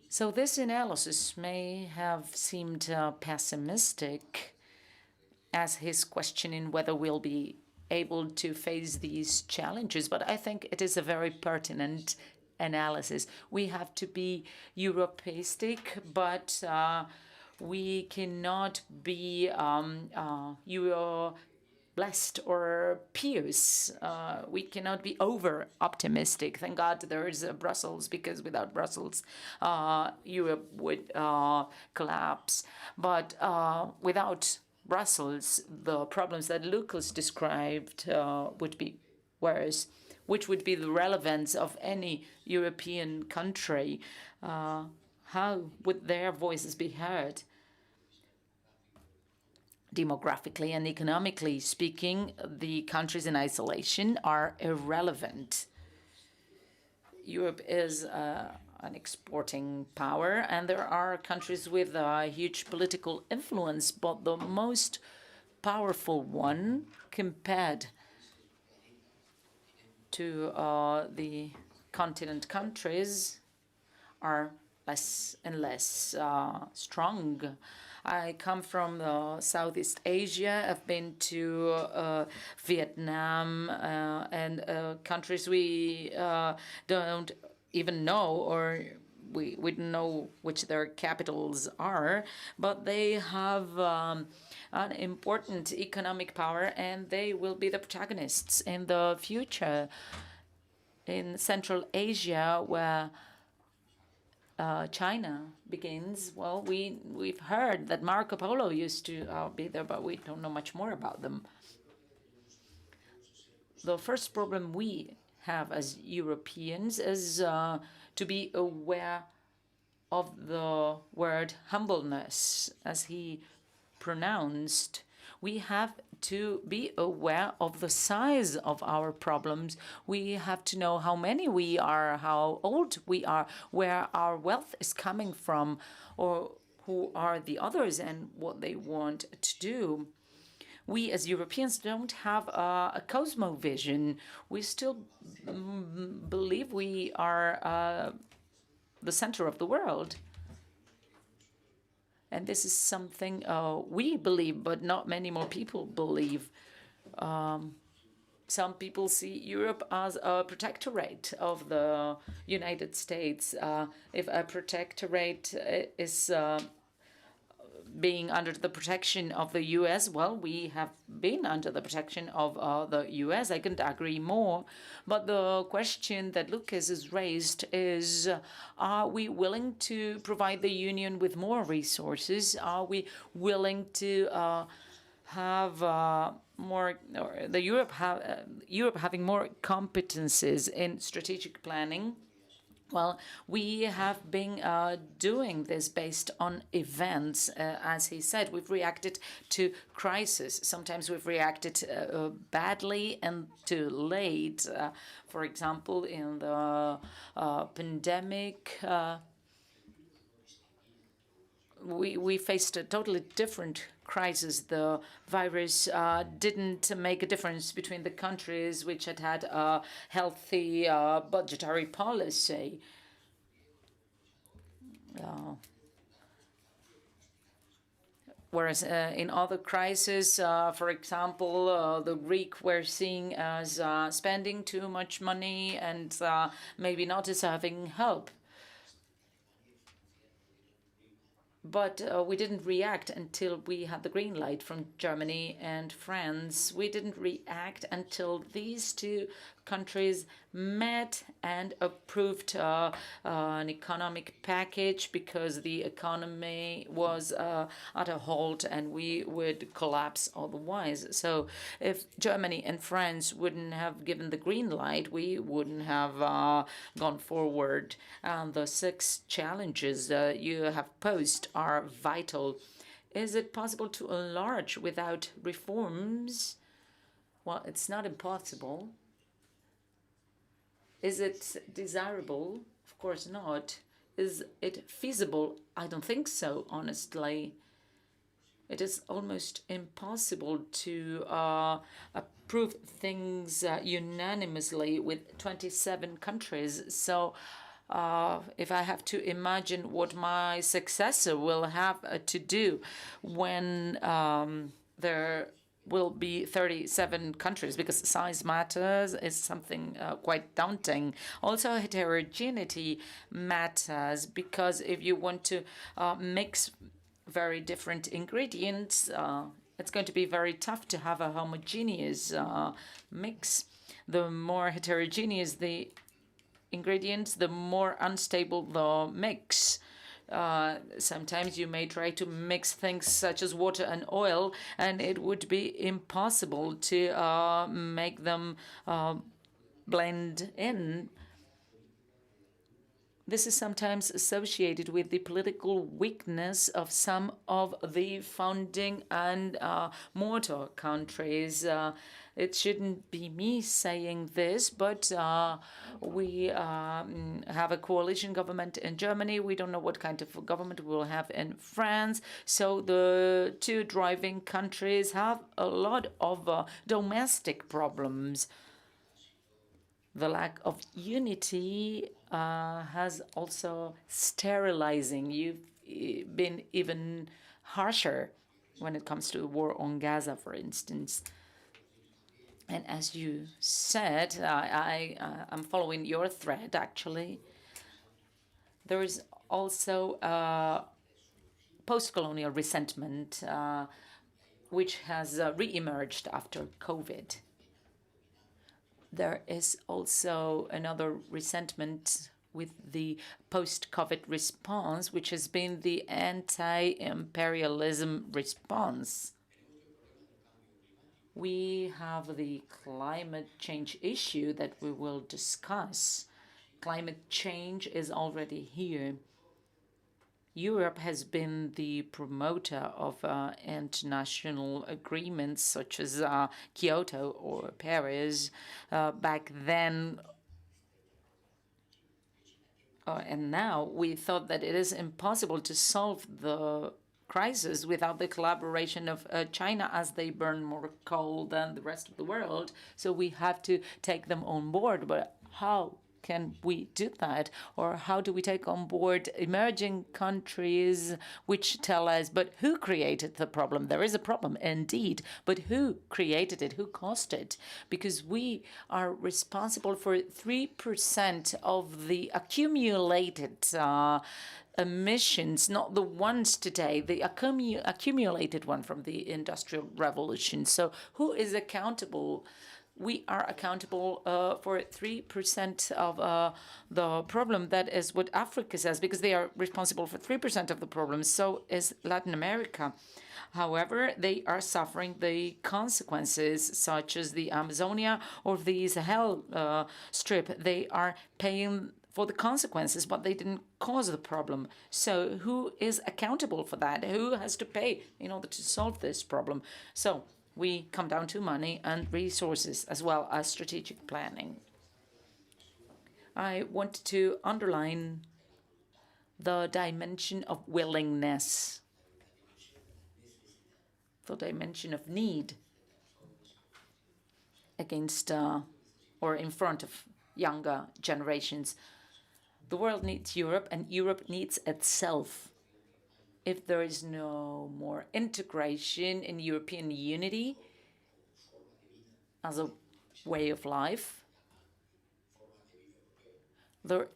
So this analysis may have seemed pessimistic, as his questioning whether we'll be able to face these challenges, but I think it is a very pertinent analysis. We have to be Europeistic, but we cannot be Euro-blessed or pious. We cannot be over-optimistic. Thank God there is Brussels, because without Brussels, Europe would collapse. But without Brussels, the problems that Lucas described would be worse, which would be the relevance of any European country. How would their voices be heard? Demographically and economically speaking, the countries in isolation are irrelevant. Europe is an exporting power, and there are countries with huge political influence, but the most powerful one compared to the continent countries are less and less strong. I come from Southeast Asia. I've been to Vietnam and countries we don't even know, or we don't know which their capitals are, but they have an important economic power, and they will be the protagonists in the future. In Central Asia, where China begins, well, we've heard that Marco Polo used to be there, but we don't know much more about them. The first problem we have as Europeans is to be aware of the word humbleness, as he pronounced. We have to be aware of the size of our problems. We have to know how many we are, how old we are, where our wealth is coming from, or who are the others and what they want to do. We as Europeans don't have a cosmovision. We still believe we are the center of the world. And this is something we believe, but not many more people believe. Some people see Europe as a protectorate of the United States. If a protectorate is being under the protection of the US. Well, we have been under the protection of the US. I couldn't agree more. But the question that Lucas has raised is, are we willing to provide the Union with more resources? Are we willing to have more, or Europe having more competences in strategic planning? Well, we have been doing this based on events. As he said, we've reacted to crisis. Sometimes we've reacted badly and too late. For example, in the pandemic, we faced a totally different crisis. The virus didn't make a difference between the countries which had a healthy budgetary policy. Whereas in other crises, for example, the Greek were seen as spending too much money and maybe not deserving help. But we didn't react until we had the green light from Germany and France. We didn't react until these two countries met and approved an economic package, because the economy was at a halt and we would collapse otherwise. So if Germany and France wouldn't have given the green light, we wouldn't have gone forward. And the 6 challenges you have posed are vital. Is it possible to enlarge without reforms? Well, it's not impossible. Is it desirable? Of course not. Is it feasible? I don't think so, honestly. It is almost impossible to approve things unanimously with 27 countries. So if I have to imagine what my successor will have to do when there will be 37 countries, because size matters, is something quite daunting. Also, heterogeneity matters, because if you want to mix very different ingredients, it's going to be very tough to have a homogeneous mix. The more heterogeneous the ingredients, the more unstable the mix. Sometimes you may try to mix things such as water and oil, and it would be impossible to make them blend in. This is sometimes associated with the political weakness of some of the founding and mortar countries. It shouldn't be me saying this, but we have a coalition government in Germany. We don't know what kind of government we'll have in France. So the 2 driving countries have a lot of domestic problems. The lack of unity has also sterilizing. You've been even harsher when it comes to the war on Gaza, for instance. And as you said, I'm following your thread, actually. There is also post-colonial resentment, which has re-emerged after COVID. There is also another resentment with the post-COVID response, which has been the anti-imperialism response. We have the climate change issue that we will discuss. Climate change is already here. Europe has been the promoter of international agreements such as Kyoto or Paris back then. And now we thought that it is impossible to solve the crisis without the collaboration of China, as they burn more coal than the rest of the world. So we have to take them on board. But how can we do that? Or how do we take on board emerging countries which tell us, but who created the problem? There is a problem indeed, but who created it? Who caused it? Because we are responsible for 3% of the accumulated emissions, not the ones today, the accumulated one from the Industrial Revolution. So who is accountable? We are accountable for 3% of the problem. That is what Africa says, because they are responsible for 3% of the problem. So is Latin America. However, they are suffering the consequences, such as the Amazonia or the Sahel Strip. They are paying for the consequences, but they didn't cause the problem. So who is accountable for that? Who has to pay in order to solve this problem? So we come down to money and resources, as well as strategic planning. I want to underline the dimension of willingness, the dimension of need against or in front of younger generations. The world needs Europe, and Europe needs itself. If there is no more integration in European unity as a way of life, there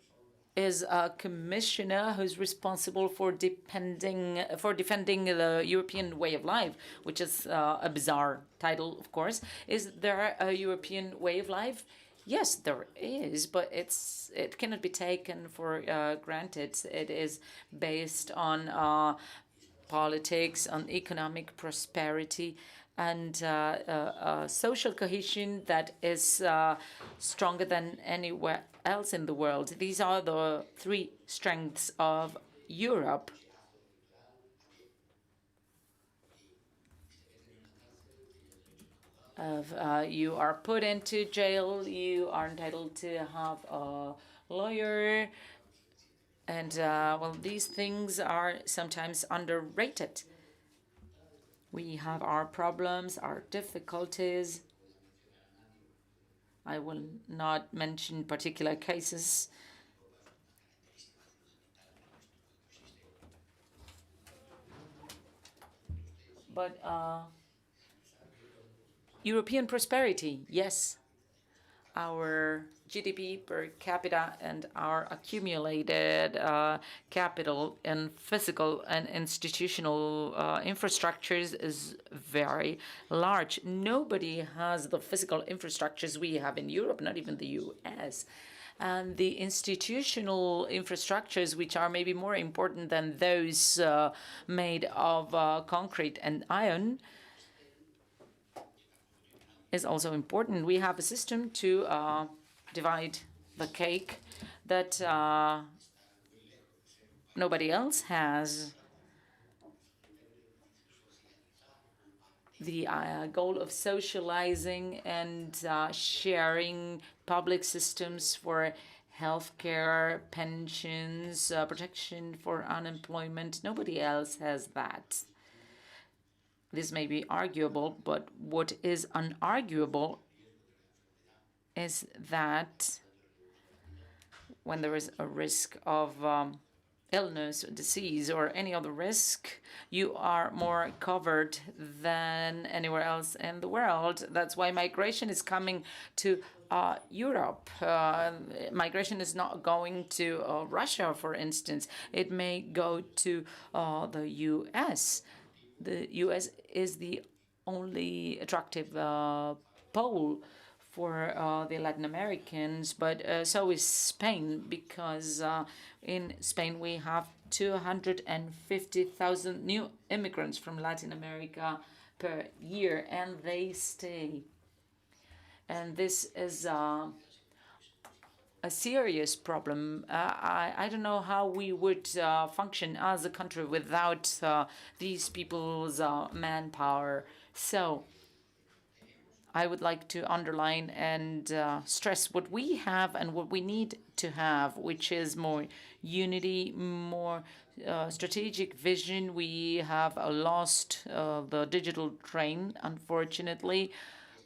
is a commissioner who's responsible for defending the European way of life, which is a bizarre title, of course. Is there a European way of life? Yes, there is, but it cannot be taken for granted. It is based on politics, on economic prosperity, and social cohesion that is stronger than anywhere else in the world. These are the three strengths of Europe. You are put into jail, you are entitled to have a lawyer, and well, these things are sometimes underrated. We have our problems, our difficulties. I will not mention particular cases. But European prosperity, yes. Our GDP per capita and our accumulated capital and physical and institutional infrastructures is very large. Nobody has the physical infrastructures we have in Europe, not even the US. And the institutional infrastructures, which are maybe more important than those made of concrete and iron, is also important. We have a system to divide the cake that nobody else has. The goal of socializing and sharing public systems for healthcare, pensions, protection for unemployment. Nobody else has that. This may be arguable, but what is unarguable is that when there is a risk of illness, disease, or any other risk, you are more covered than anywhere else in the world. That's why migration is coming to Europe. Migration is not going to Russia, for instance. It may go to the US. The US is the only attractive pole for the Latin Americans, but so is Spain, because in Spain we have 250,000 new immigrants from Latin America per year, and they stay. And this is a serious problem. I don't know how we would function as a country without these people's manpower. So I would like to underline and stress what we have and what we need to have, which is more unity, more strategic vision. We have lost the digital train, unfortunately.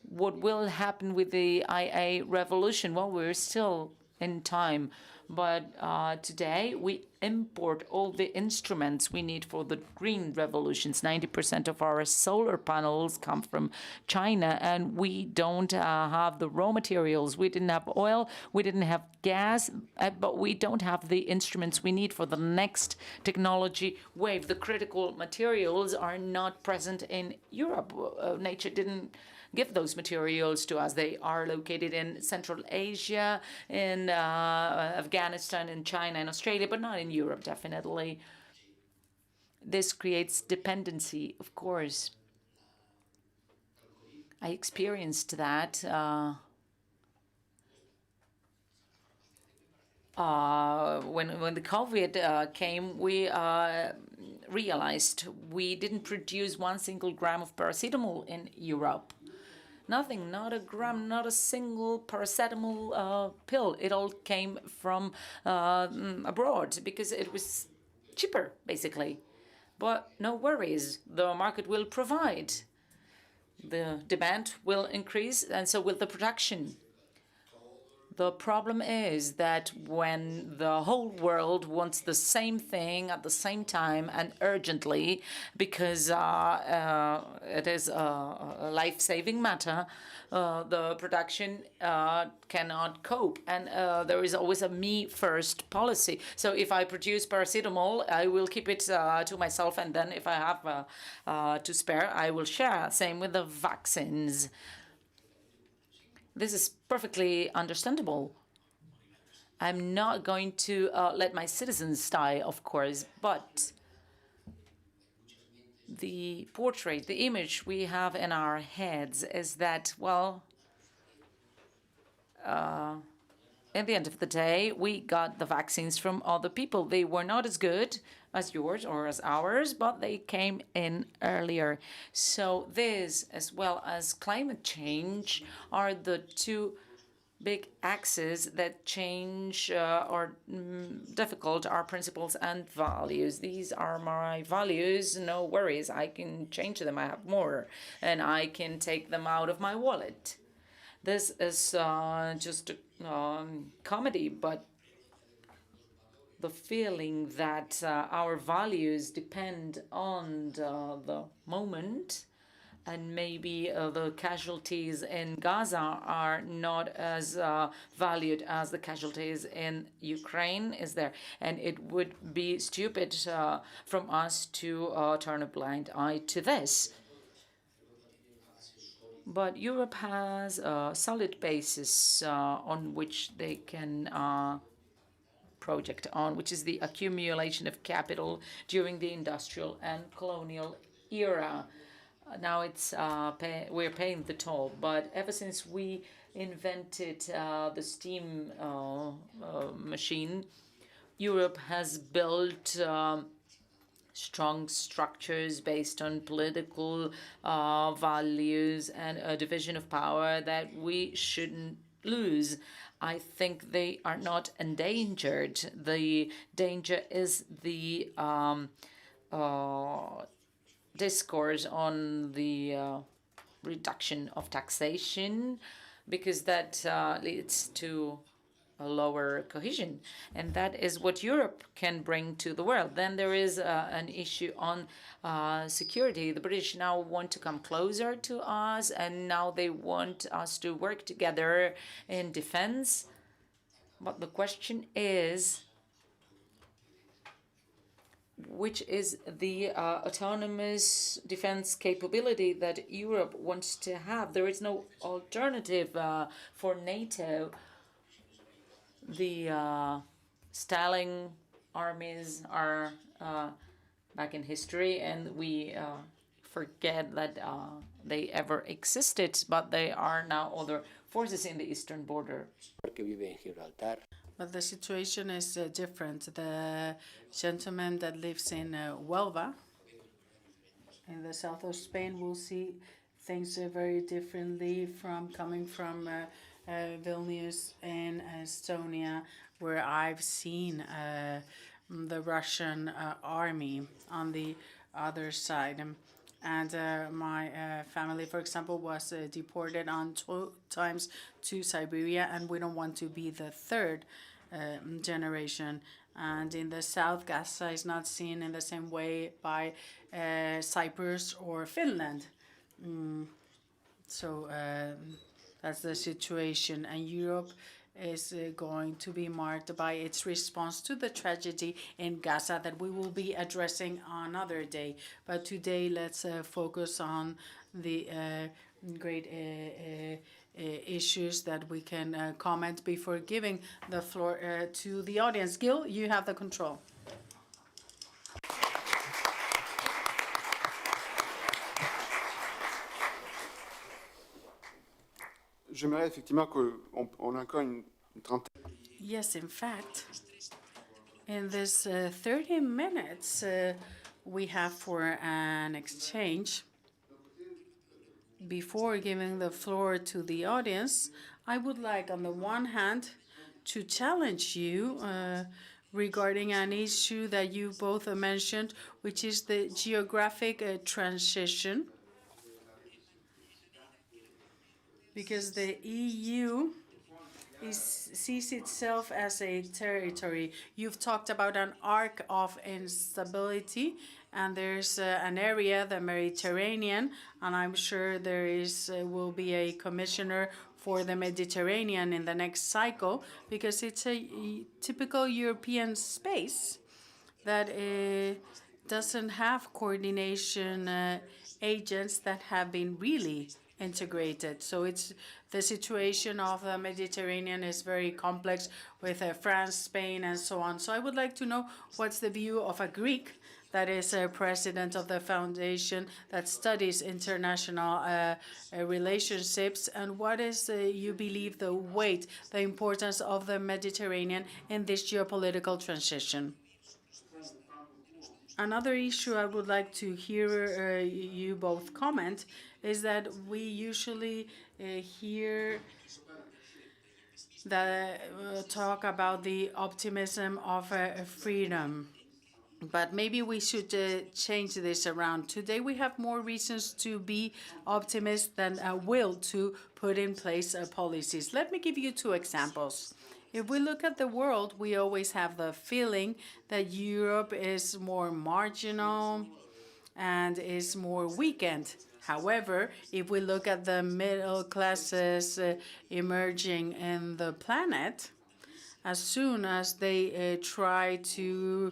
What will happen with the IA revolution? Well, we're still in time. But today we import all the instruments we need for the green revolutions. 90% of our solar panels come from China, and we don't have the raw materials. We didn't have oil, we didn't have gas, but we don't have the instruments we need for the next technology wave. The critical materials are not present in Europe. Nature didn't give those materials to us. They are located in Central Asia, in Afghanistan, in China, and Australia, but not in Europe, definitely. This creates dependency, of course. I experienced that when the COVID came. We realized we didn't produce 1 single gram of paracetamol in Europe. Nothing, not a gram, not a single paracetamol pill. It all came from abroad because it was cheaper, basically. But no worries, the market will provide. The demand will increase, and so will the production. The problem is that when the whole world wants the same thing at the same time and urgently, because it is a life-saving matter, the production cannot cope. And there is always a me-first policy. So if I produce paracetamol, I will keep it to myself, and then if I have to spare, I will share. Same with the vaccines. This is perfectly understandable. I'm not going to let my citizens die, of course, but the portrait, the image we have in our heads is that, well, at the end of the day, we got the vaccines from other people. They were not as good as yours or as ours, but they came in earlier. So this, as well as climate change, are the two big axes that change or difficult our principles and values. These are my values, no worries. I can change them, I have more, and I can take them out of my wallet. This is just a comedy, but the feeling that our values depend on the moment, and maybe the casualties in Gaza are not as valued as the casualties in Ukraine is there. And it would be stupid from us to turn a blind eye to this. But Europe has a solid basis on which they can project on, which is the accumulation of capital during the industrial and colonial era. Now it's we're paying the toll, but ever since we invented the steam machine, Europe has built strong structures based on political values and a division of power that we shouldn't lose. I think they are not endangered. The danger is the discourse on the reduction of taxation, because that leads to a lower cohesion, and that is what Europe can bring to the world. Then there is an issue on security. The British now want to come closer to us, and now they want us to work together in defense. But the question is, which is the autonomous defense capability that Europe wants to have? There is no alternative for NATO. The Stalin armies are back in history, and we forget that they ever existed, but they are now other forces in the eastern border. But the situation is different. The gentleman that lives in Huelva, in the south of Spain, will see things very differently from coming from Vilnius in Estonia, where I've seen the Russian army on the other side. And my family, for example, was deported on 2 times to Siberia, and we don't want to be the third generation. And in the south, Gaza is not seen in the same way by Cyprus or Finland. So that's the situation. And Europe is going to be marked by its response to the tragedy in Gaza that we will be addressing another day. But today, let's focus on the great issues that we can comment before giving the floor to the audience. Gil, you have the control. J'aimerais effectivement qu'on ait encore une trentaine. Yes, in fact, in this 30 minutes we have for an exchange, before giving the floor to the audience, I would like, on the one hand, to challenge you regarding an issue that you both mentioned, which is the geographic transition. Because the EU sees itself as a territory. You've talked about an arc of instability, and there's an area, the Mediterranean, and I'm sure there will be a commissioner for the Mediterranean in the next cycle, because it's a typical European space that doesn't have coordination agents that have been really integrated. So it's the situation of the Mediterranean is very complex with France, Spain, and so on. So I would like to know what's the view of a Greek that is a president of the foundation that studies international relationships, and what is, you believe, the weight, the importance of the Mediterranean in this geopolitical transition? Another issue I would like to hear you both comment is that we usually hear the talk about the optimism of freedom. But maybe we should change this around. Today we have more reasons to be optimists than a will to put in place policies. Let me give you 2 examples. If we look at the world, we always have the feeling that Europe is more marginal and is more weakened. However, if we look at the middle classes emerging in the planet, as soon as they try to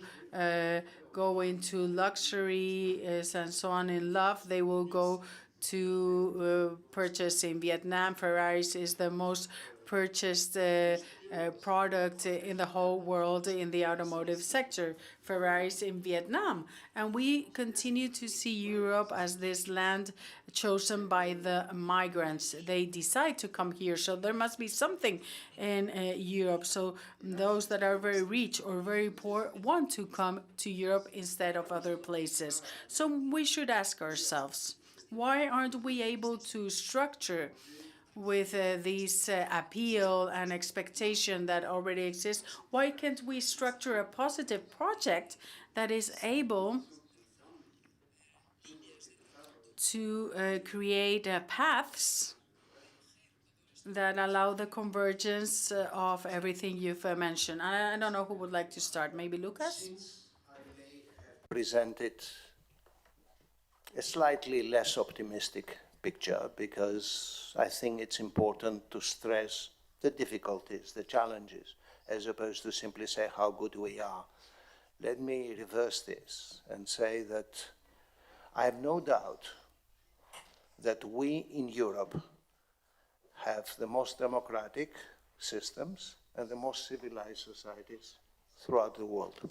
go into luxury and so on in love, they will go to purchase in Vietnam. Ferraris is the most purchased product in the whole world in the automotive sector, Ferraris in Vietnam. And we continue to see Europe as this land chosen by the migrants. They decide to come here, so there must be something in Europe. So those that are very rich or very poor want to come to Europe instead of other places. So we should ask ourselves, why aren't we able to structure with this appeal and expectation that already exists? Why can't we structure a positive project that is able to create paths that allow the convergence of everything you've mentioned? I don't know who would like to start. Maybe Lucas? Presented a slightly less optimistic picture, because I think it's important to stress the difficulties, the challenges, as opposed to simply say how good we are. Let me reverse this and say that I have no doubt that we in Europe have the most democratic systems and the most civilized societies throughout the world.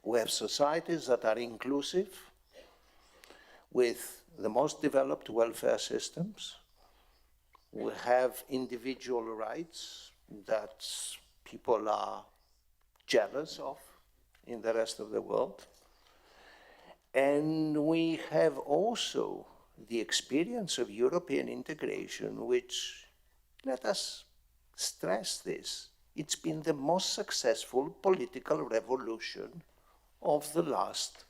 We have societies that are inclusive, with the most developed welfare systems. We have individual rights that people are jealous of in the rest of the world. And we have also the experience of European integration, which, let us stress this, it's been the most successful political revolution of the last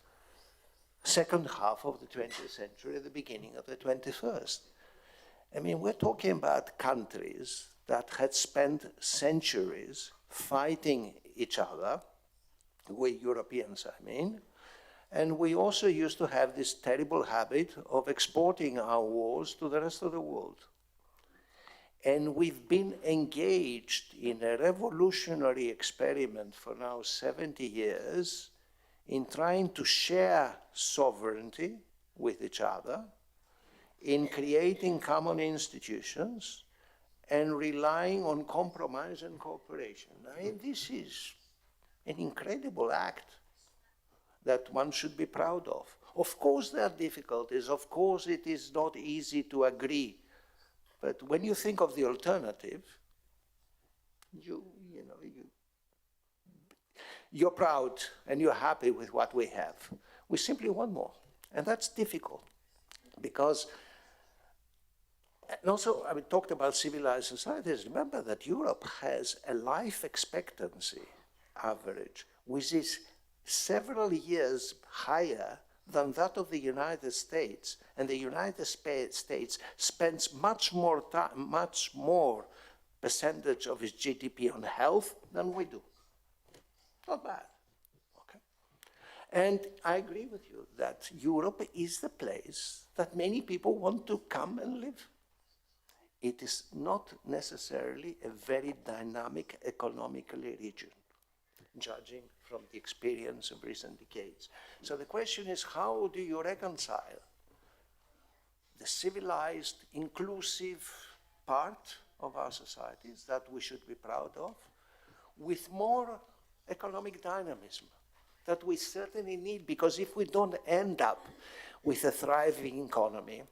second half of the 20th century, the beginning of the 21st. I mean, we're talking about countries that had spent centuries fighting each other, we Europeans, I mean, and we also used to have this terrible habit of exporting our wars to the rest of the world. And we've been engaged in a revolutionary experiment for now 70 years in trying to share sovereignty with each other, in creating common institutions, and relying on compromise and cooperation. I mean, this is an incredible act that one should be proud of. Of course there are difficulties, of course it is not easy to agree, but when you think of the alternative, you're proud and you're happy with what we have. We simply want more, and that's difficult because, and also I talked about civilized societies. Remember that Europe has a life expectancy average which is several years higher than that of the United States, and the United States spends much more percentage of its GDP on health than we do. Not bad, okay? And I agree with you that Europe is the place that many people want to come and live. It is not necessarily a very dynamic economically region, judging from the experience of recent decades. So the question is, how do you reconcile the civilized, inclusive part of our societies that we should be proud of with more economic dynamism that we certainly need? Because if we don't end up with a thriving economy,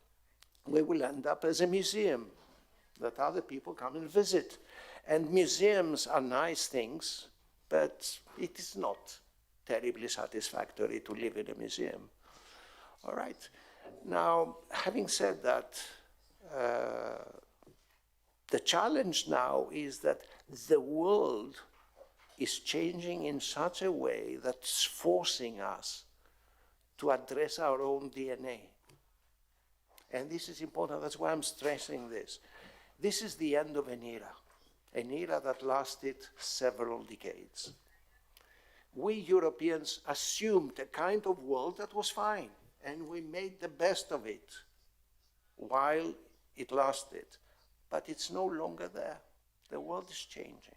we will end up as a museum that other people come and visit. And museums are nice things, but it is not terribly satisfactory to live in a museum. All right. Now, having said that, the challenge now is that the world is changing in such a way that's forcing us to address our own DNA. And this is important, that's why I'm stressing this. This is the end of an era that lasted several decades. We Europeans assumed a kind of world that was fine, and we made the best of it while it lasted. But it's no longer there. The world is changing.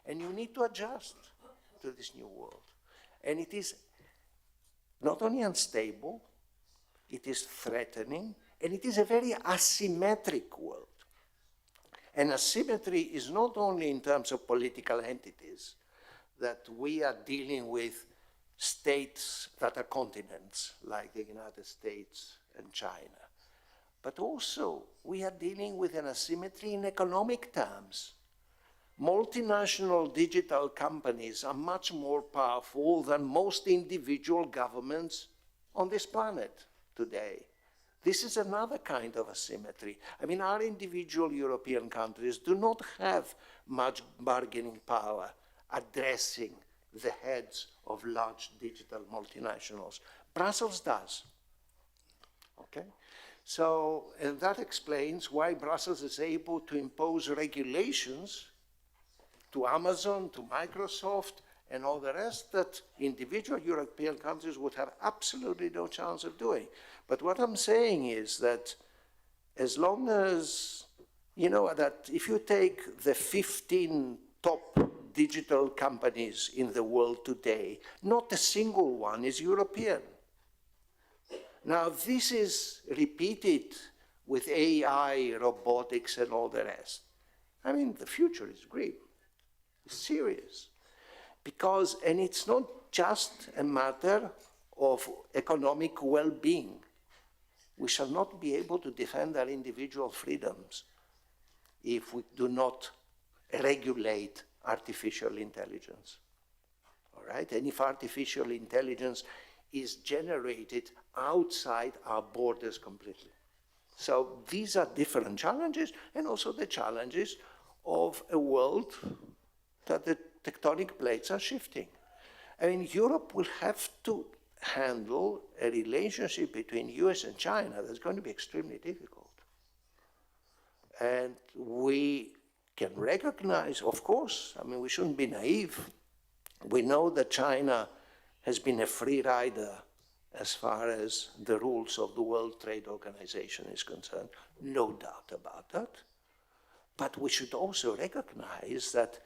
And you need to adjust to this new world. And it is not only unstable, it is threatening, and it is a very asymmetric world. And asymmetry is not only in terms of political entities, that we are dealing with states that are continents, like the United States and China, but also we are dealing with an asymmetry in economic terms. Multinational digital companies are much more powerful than most individual governments on this planet today. This is another kind of asymmetry. I mean, our individual European countries do not have much bargaining power addressing the heads of large digital multinationals. Brussels does, okay? So, and that explains why Brussels is able to impose regulations to Amazon, to Microsoft, and all the rest that individual European countries would have absolutely no chance of doing. But what I'm saying is that as long as, you know, that if you take the 15 top digital companies in the world today, not a single one is European. Now, this is repeated with AI, robotics, and all the rest. I mean, the future is grim, it's serious. Because, and it's not just a matter of economic well-being. We shall not be able to defend our individual freedoms if we do not regulate artificial intelligence, all right? And if artificial intelligence is generated outside our borders completely. So these are different challenges, and also the challenges of a world that the tectonic plates are shifting. I mean, Europe will have to handle a relationship between US and China that's going to be extremely difficult. And we can recognize, of course, I mean, we shouldn't be naive. We know that China has been a free rider as far as the rules of the World Trade Organization is concerned, no doubt about that. But we should also recognize that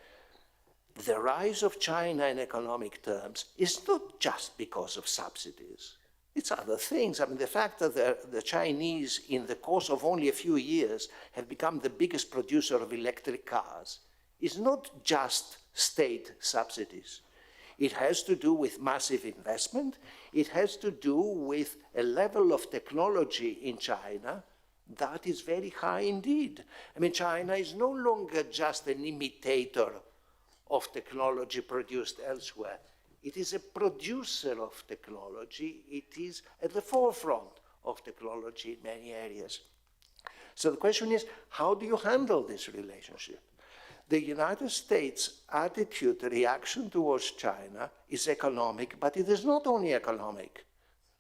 the rise of China in economic terms is not just because of subsidies. It's other things. I mean, the fact that the Chinese, in the course of only a few years, have become the biggest producer of electric cars is not just state subsidies. It has to do with massive investment. It has to do with a level of technology in China that is very high indeed. I mean, China is no longer just an imitator of technology produced elsewhere. It is a producer of technology. It is at the forefront of technology in many areas. So the question is, how do you handle this relationship? The United States' attitude, reaction towards China is economic, but it is not only economic.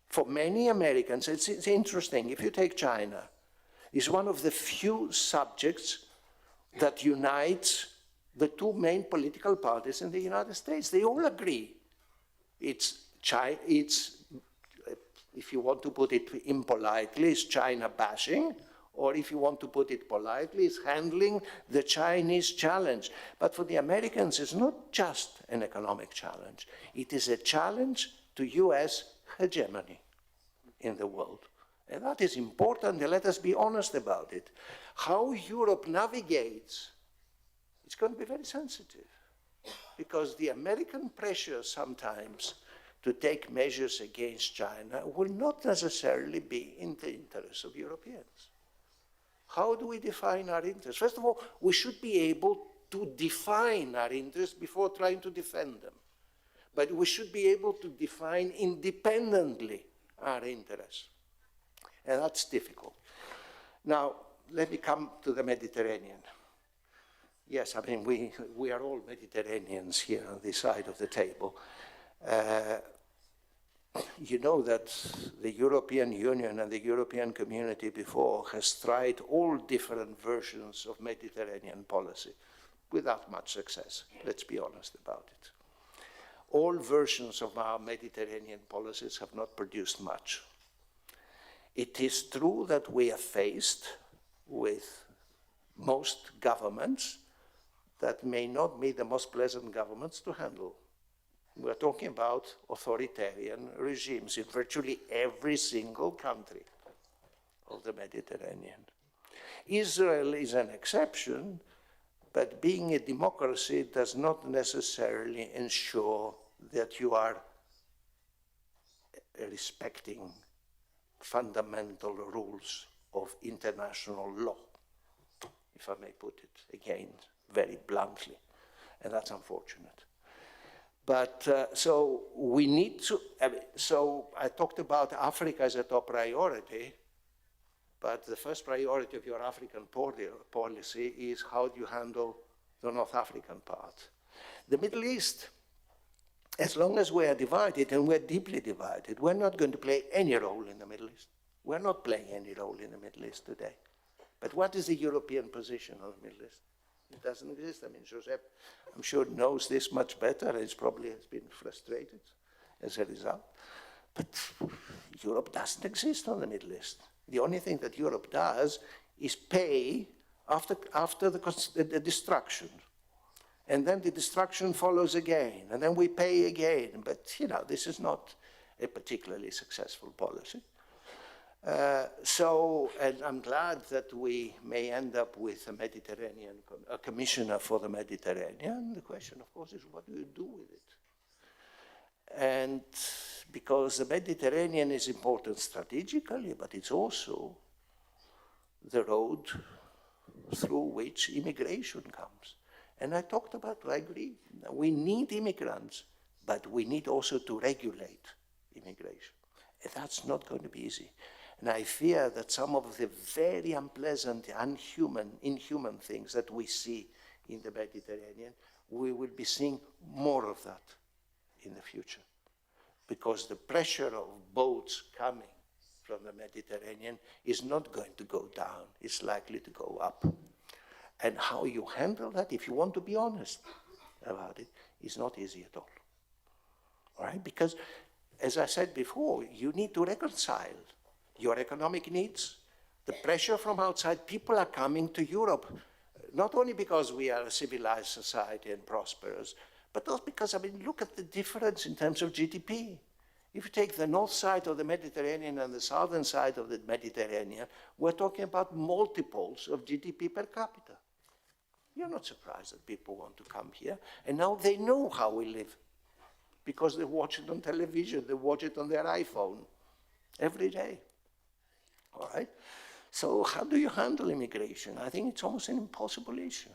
For many Americans, it's interesting. If you take China, it's one of the few subjects that unites the two main political parties in the United States. They all agree. It's, if you want to put it impolitely, it's China bashing, or if you want to put it politely, it's handling the Chinese challenge. But for the Americans, it's not just an economic challenge. It is a challenge to US hegemony in the world. And that is important, and let us be honest about it. How Europe navigates, it's going to be very sensitive, because the American pressure sometimes to take measures against China will not necessarily be in the interests of Europeans. How do we define our interests? First of all, we should be able to define our interests before trying to defend them. But we should be able to define independently our interests. And that's difficult. Now, let me come to the Mediterranean. Yes, I mean, we are all Mediterraneans here on this side of the table. You know that the European Union and the European community before has tried all different versions of Mediterranean policy without much success. Let's be honest about it. All versions of our Mediterranean policies have not produced much. It is true that we are faced with most governments that may not be the most pleasant governments to handle. We're talking about authoritarian regimes in virtually every single country of the Mediterranean. Israel is an exception, but being a democracy does not necessarily ensure that you are respecting fundamental rules of international law, if I may put it again very bluntly, and that's unfortunate. But so we need to, so I talked about Africa as a top priority, but the first priority of your African policy is how do you handle the North African part. The Middle East, as long as we are divided, and we're deeply divided, we're not going to play any role in the Middle East. We're not playing any role in the Middle East today. But what is the European position on the Middle East? It doesn't exist. I mean, Josep, I'm sure, knows this much better. He probably has been frustrated as a result. But Europe doesn't exist on the Middle East. The only thing that Europe does is pay after the destruction. And then the destruction follows again. And then we pay again. But, you know, this is not a particularly successful policy. And I'm glad that we may end up with a commissioner for the Mediterranean. The question, of course, is what do you do with it? And because the Mediterranean is important strategically, but it's also the road through which immigration comes. And I talked about, I agree, we need immigrants, but we need also to regulate immigration. And that's not going to be easy. And I fear that some of the very unpleasant, inhuman things that we see in the Mediterranean, we will be seeing more of that in the future. because the pressure of boats coming from the Mediterranean is not going to go down, it's likely to go up. And how you handle that, if you want to be honest about it, is not easy at all. All right? Because, as I said before, you need to reconcile your economic needs, the pressure from outside. People are coming to Europe, not only because we are a civilized society and prosperous, but also because, I mean, look at the difference in terms of GDP. If you take the north side of the Mediterranean and the southern side of the Mediterranean, we're talking about multiples of GDP per capita. You're not surprised that people want to come here, and now they know how we live, because they watch it on television, they watch it on their iPhone every day. All right? So how do you handle immigration? I think it's almost an impossible issue.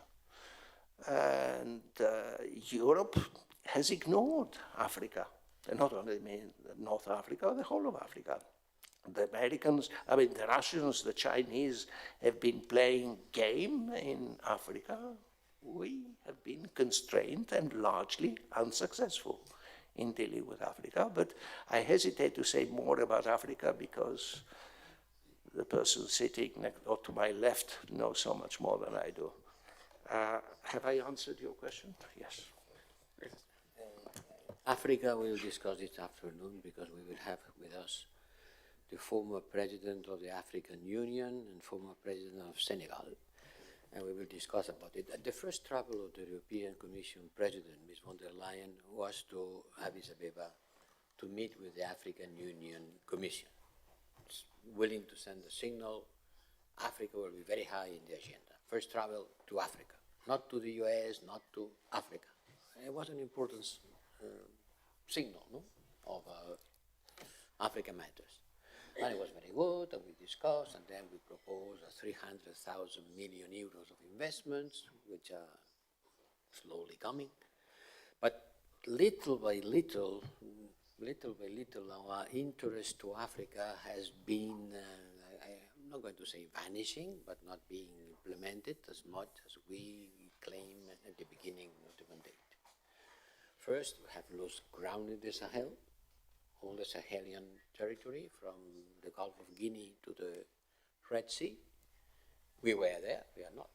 And Europe has ignored Africa, and not only North Africa, the whole of Africa. The Americans, I mean, the Russians, the Chinese have been playing game in Africa. We have been constrained and largely unsuccessful in dealing with Africa. But I hesitate to say more about Africa because the person sitting next or to my left knows so much more than I do. Have I answered your question? Yes. Africa we will discuss this afternoon because we will have with us the former president of the African Union and former president of Senegal, and we will discuss about it. The first travel of the European Commission president, Ms. von der Leyen, was to Addis Ababa to meet with the African Union Commission. It's willing to send a signal. Africa will be very high in the agenda. First travel to Africa, not to the US, not to Africa. It was an important signal, no, of African matters. And it was very good, and we discussed, and then we proposed 300,000 million euros of investments, which are slowly coming. But little by little, our interest to Africa has been, I'm not going to say vanishing, but not being implemented as much as we claim at the beginning of the mandate. First, we have lost ground in the Sahel, all the Sahelian territory from the Gulf of Guinea to the Red Sea. We were there, we are not.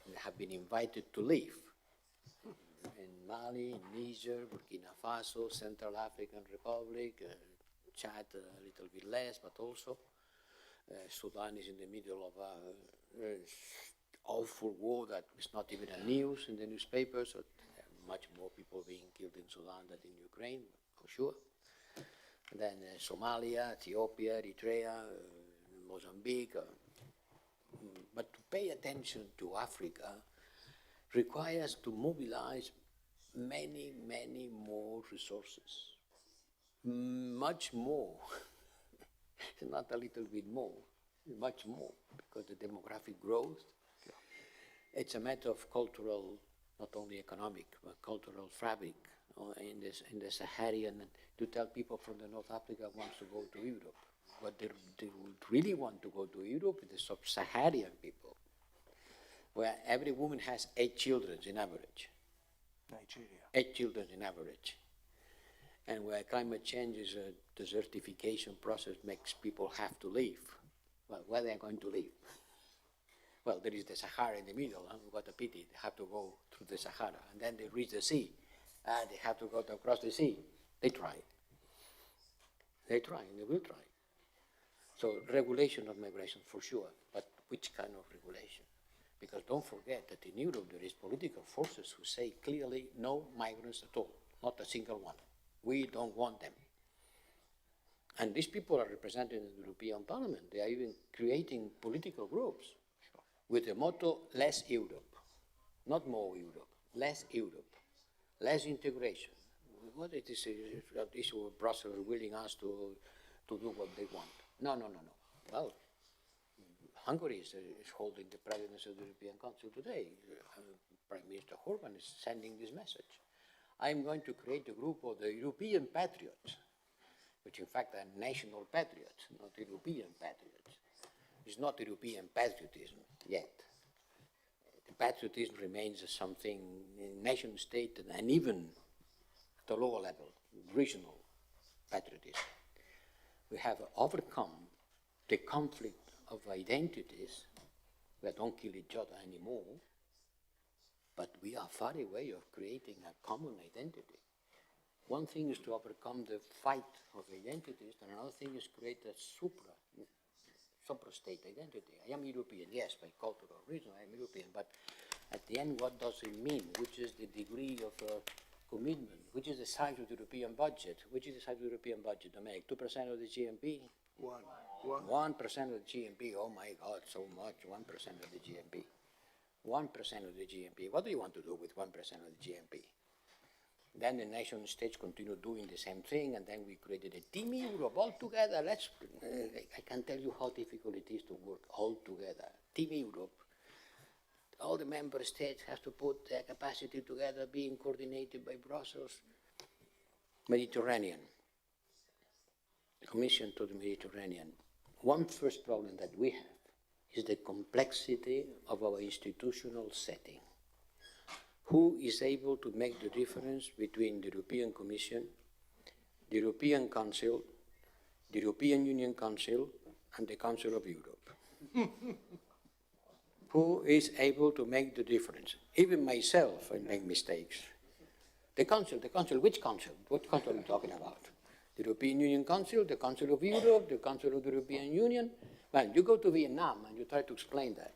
We have been invited to leave. In Mali, in Niger, Burkina Faso, Central African Republic, Chad a little bit less, but also Sudan is in the middle of an awful war that is not even a news in the newspapers. So much more people being killed in Sudan than in Ukraine, for sure. And then Somalia, Ethiopia, Eritrea, Mozambique. But to pay attention to Africa requires to mobilize many, many more resources. Much more. Not a little bit more, much more, because the demographic growth, it's a matter of cultural, not only economic, but cultural fabric in the Saharian. To tell people from the North Africa wants to go to Europe. What they would really want to go to Europe is the sub-Saharan people, where every woman has 8 children in average. Nigeria. 8 children in average. And where climate change is a desertification process makes people have to leave. Well, where they are going to live? Well, there is the Sahara in the middle. What a pity. They have to go through the Sahara. And then they reach the sea. They have to go across the sea. They try. They try, and they will try. So regulation of migration, for sure. But which kind of regulation? Because don't forget that in Europe there is political forces who say clearly no migrants at all. Not a single one. We don't want them. And these people are represented in the European Parliament. They are even creating political groups with the motto, less Europe. Not more Europe, less Europe, less integration. What it is an issue of Brussels willing us to do what they want. No. Well, Hungary is holding the presidency of the European Council today. Prime Minister Orban is sending this message. I'm going to create a group of the European patriots, which in fact are national patriots, not European patriots. It's not European patriotism yet. The patriotism remains something in nation state and even at a lower level, regional patriotism. We have overcome the conflict of identities. We don't kill each other anymore, but we are far away of creating a common identity. One thing is to overcome the fight of identities, and another thing is create a supra-state identity. I am European, yes, by cultural reason I am European, but at the end, what does it mean? Which is the degree of commitment? Which is the size of the European budget? Which is the size of the European budget to make? 2% of the GNP? 1% of the GNP, oh my God, so much, 1% of the GNP. 1% of the GNP. What do you want to do with 1% of the GNP? Then the nation states continue doing the same thing, and then we created a team Europe all together. I can tell you how difficult it is to work all together. Team Europe. All the member states have to put their capacity together, being coordinated by Brussels. Mediterranean. Commission to the Mediterranean. One first problem that we have is the complexity of our institutional setting. Who is able to make the difference between the European Commission, the European Council, the European Union Council, and the Council of Europe? Who is able to make the difference? Even myself, I make mistakes. The Council, which Council? What Council are you talking about? The European Union Council, the Council of Europe, the Council of the European Union? Well, you go to Vietnam and you try to explain that.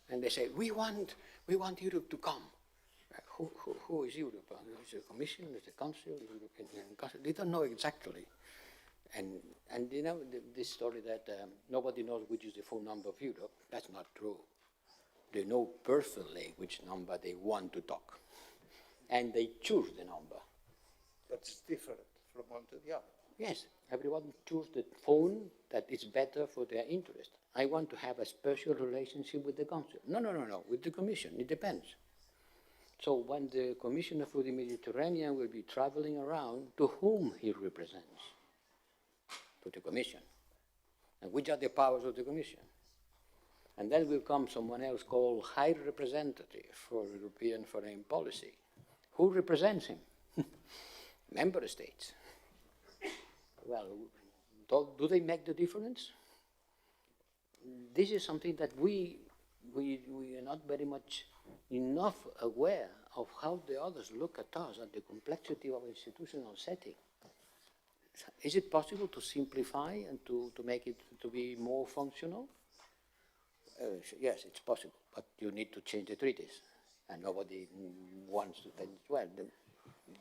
And they say, we want Europe to come. Who is Europe? Is it the Commission? Is it the Council? Is it the European Council? They don't know exactly. And you know, this story that nobody knows which is the full number of Europe, that's not true. They know perfectly which number they want to talk. And they choose the number. That's different from one to the other. Yes, everyone chooses the phone that is better for their interest. I want to have a special relationship with the Council. No, with the Commission, it depends. So when the Commissioner for the Mediterranean will be traveling around, to whom he represents? To the Commission. And which are the powers of the Commission? And then will come someone else called High Representative for European Foreign Policy. Who represents him? Member States. Well, do they make the difference? This is something that we are not very much enough aware of how the others look at us and the complexity of institutional setting. Is it possible to simplify and to make it to be more functional? Yes, it's possible, but you need to change the treaties, and nobody wants to. Well,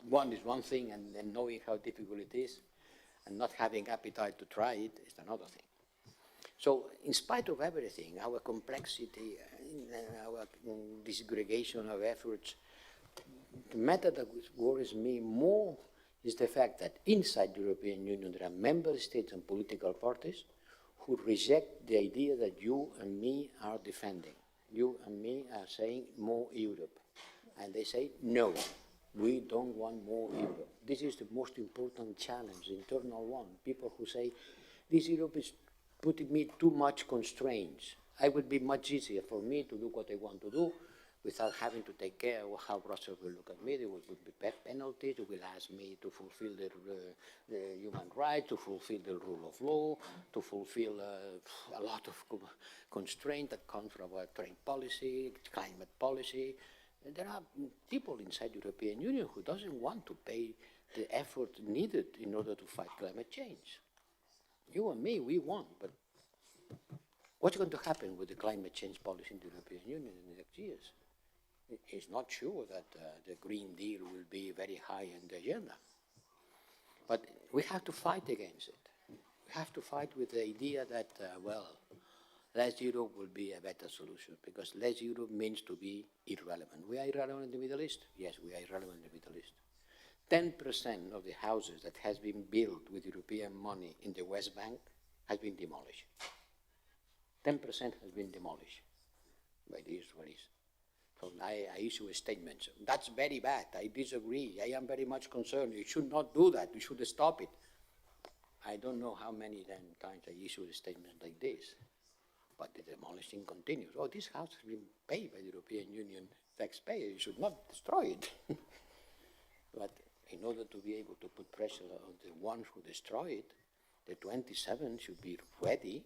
one is one thing, and then knowing how difficult it is, and not having appetite to try it is another thing. So, in spite of everything, our complexity, our disaggregation of efforts, the matter that worries me more is the fact that inside the European Union there are member states and political parties who reject the idea that you and me are defending. You and me are saying more Europe. And they say, no, we don't want more Europe. This is the most important challenge, the internal one. People who say, this Europe is putting me too much constraints. It would be much easier for me to do what I want to do without having to take care of how Brussels will look at me. There will be penalties. They will ask me to fulfill the human rights, to fulfill the rule of law, to fulfill a lot of constraints that come from our trade policy, climate policy. And there are people inside the European Union who doesn't want to pay the effort needed in order to fight climate change. You and me, we want, but what's going to happen with the climate change policy in the European Union in the next years? It's not sure that the Green Deal will be very high in the agenda. But we have to fight against it. We have to fight with the idea that, less Europe will be a better solution, because less Europe means to be irrelevant. We are irrelevant in the Middle East? Yes, we are irrelevant in the Middle East. 10% of the houses that has been built with European money in the West Bank has been demolished. 10% has been demolished by the Israelis. So I issue a statement. That's very bad. I disagree. I am very much concerned. You should not do that. You should stop it. I don't know how many times I issue a statement like this. But the demolishing continues. Oh, this house has been paid by the European Union taxpayer. You should not destroy it. But in order to be able to put pressure on the ones who destroy it, the 27 should be ready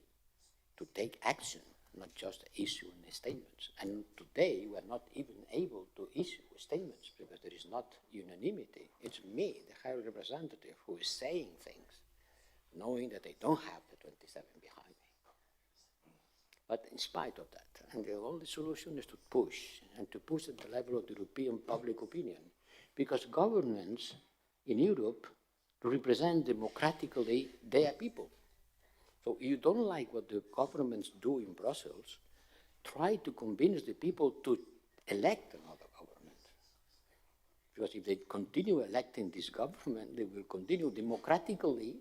to take action, not just issuing statements. And today we are not even able to issue statements because there is not unanimity. It's me, the High Representative, who is saying things, knowing that I don't have the 27 behind me. But in spite of that, and the only solution is to push, and to push at the level of the European public opinion, because governments in Europe represent democratically their people. So if you don't like what the governments do in Brussels, try to convince the people to elect another government. Because if they continue electing this government, they will continue democratically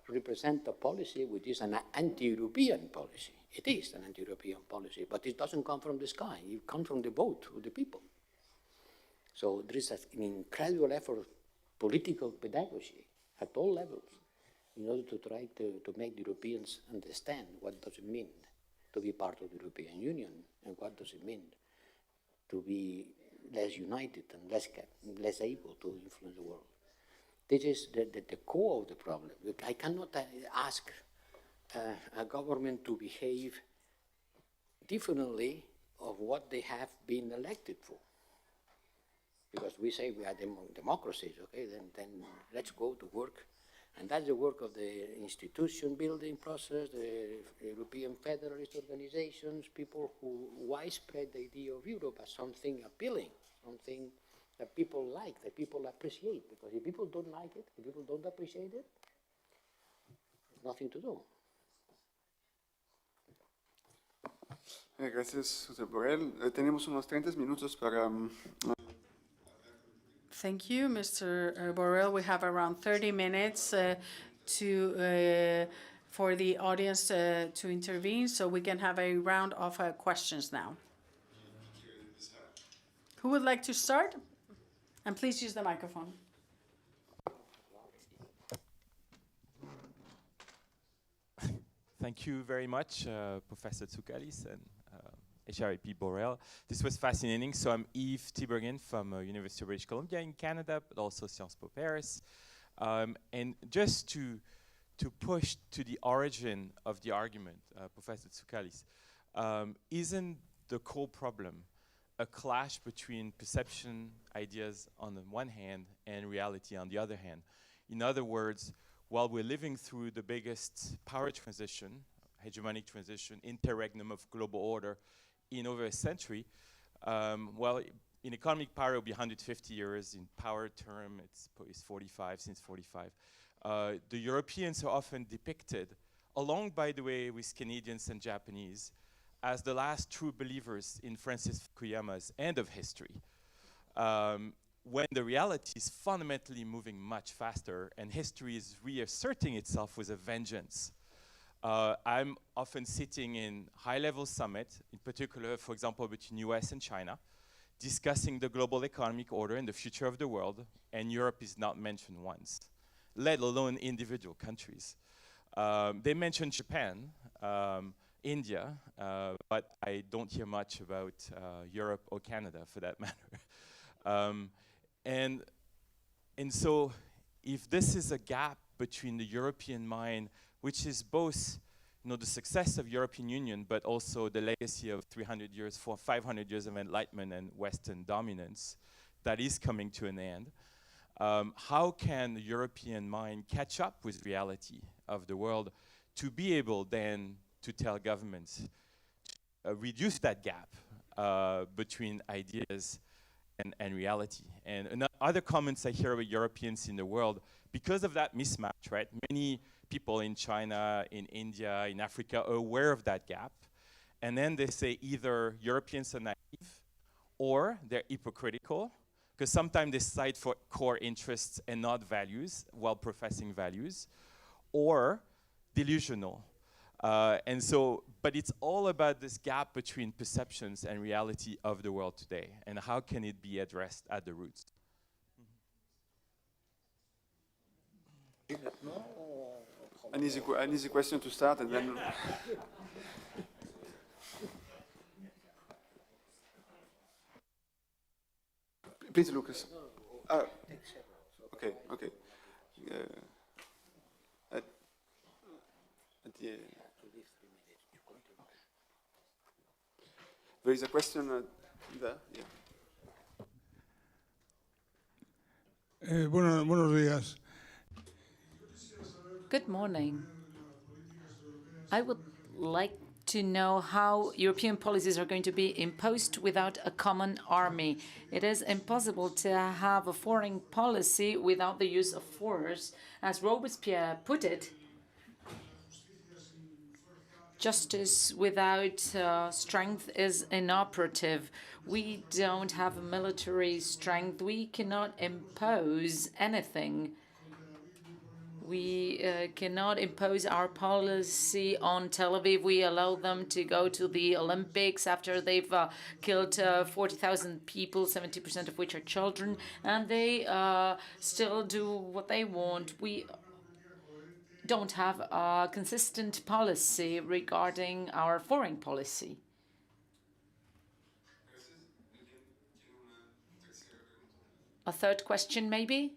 to represent a policy which is an anti-European policy. It is an anti-European policy, but it doesn't come from the sky. It comes from the vote of the people. So there is an incredible effort of political pedagogy at all levels in order to try to make the Europeans understand what does it mean to be part of the European Union and what does it mean to be less united and less able to influence the world. This is the core of the problem. I cannot ask a government to behave differently of what they have been elected for. Because we say we are democracies, okay, then let's go to work. And that's the work of the institution building process, the European federalist organizations, people who widespread the idea of Europe as something appealing, something that people like, that people appreciate. Because if people don't like it, if people don't appreciate it, there's nothing to do. Gracias, José Borrell. Tenemos unos 30 minutos para... Thank you, Mr. Borrell. We have around 30 minutes for the audience to intervene, so we can have a round of questions now. Who would like to start? And please use the microphone. Thank you very much, Professor Tsoukalis and HRIP Borrell. This was fascinating. So I'm Yves Tiberghien from University of British Columbia in Canada, but also Sciences Po Paris. And just to push to the origin of the argument, Professor Tsoukalis, isn't the core problem a clash between perception, ideas on the one hand, and reality on the other hand? In other words, while we're living through the biggest power transition, hegemonic transition, interregnum of global order in over a century, well, in economic power, it'll be 150 years. In power term, it's 45, since 45. The Europeans are often depicted, along, by the way, with Canadians and Japanese, as the last true believers in Francis Fukuyama's end of history, when the reality is fundamentally moving much faster and history is reasserting itself with a vengeance. I'm often sitting in high-level summits, in particular, for example, between US and China, discussing the global economic order and the future of the world, and Europe is not mentioned once, let alone individual countries. They mention Japan, India, but I don't hear much about Europe or Canada, for that matter. And so, if this is a gap between the European mind, which is both, the success of European Union, but also the legacy of 300 years, 500 years of Enlightenment and Western dominance that is coming to an end, how can the European mind catch up with reality of the world to be able then to tell governments to reduce that gap between ideas and reality? And other comments I hear about Europeans in the world, because of that mismatch, right? Many people in China, in India, in Africa are aware of that gap. And then they say either Europeans are naive or they're hypocritical, because sometimes they cite for core interests and not values while professing values, or delusional. And so, but it's all about this gap between perceptions and reality of the world today, and how can it be addressed at the roots? An easy question to start, and then... Please, Lucas. Okay, okay. At the, there is a question there. Yeah. Buenos días. Good morning. I would like to know how European policies are going to be imposed without a common army. It is impossible to have a foreign policy without the use of force. As Robespierre put it, justice without strength is inoperative. We don't have military strength. We cannot impose anything. We cannot impose our policy on Tel Aviv. We allow them to go to the Olympics after they've killed 40,000 people, 70% of which are children, and they still do what they want. We don't have a consistent policy regarding our foreign policy. A third question, maybe?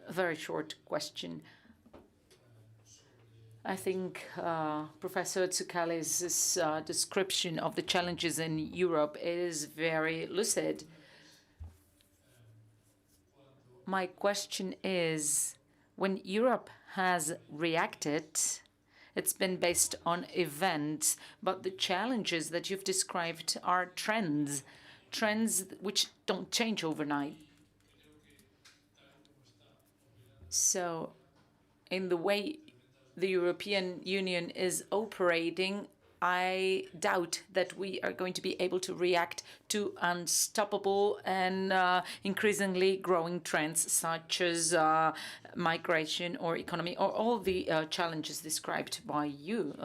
A very short question. I think Professor Tsoukalis' description of the challenges in Europe is very lucid. My question is, when Europe has reacted, it's been based on events, but the challenges that you've described are trends which don't change overnight. So, in the way the European Union is operating, I doubt that we are going to be able to react to unstoppable and increasingly growing trends such as migration or economy or all the challenges described by you.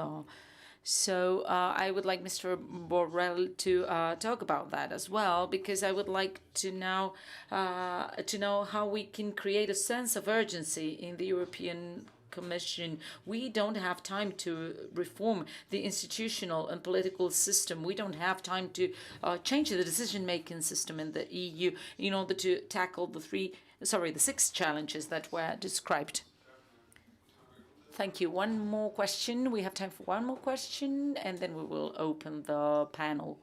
So I would like Mr. Borrell to talk about that as well, because I would like to know how we can create a sense of urgency in the European Commission. We don't have time to reform the institutional and political system. We don't have time to change the decision-making system in the EU in order to tackle the six challenges that were described. Thank you. One more question. We have time for one more question, and then we will open the panel.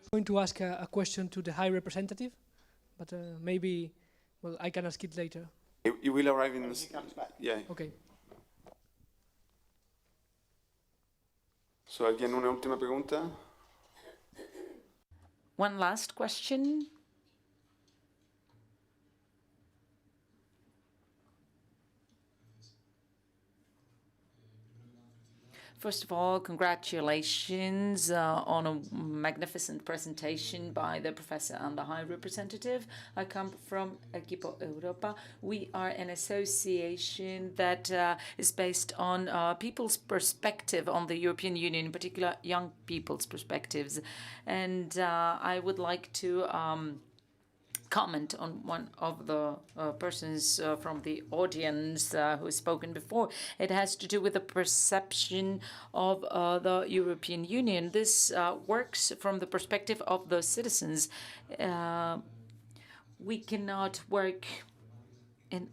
I'm going to ask a question to the High Representative, but maybe, well, I can ask it later. He will arrive in... He comes back. Yeah. Okay. So, ¿alguien una última pregunta? One last question. First of all, congratulations on a magnificent presentation by the professor and the High Representative. I come from QUO EUROPA. We are an association that is based on people's perspective on the European Union, in particular young people's perspectives. And I would like to comment on one of the persons from the audience who has spoken before. It has to do with the perception of the European Union. This works from the perspective of the citizens. We cannot work in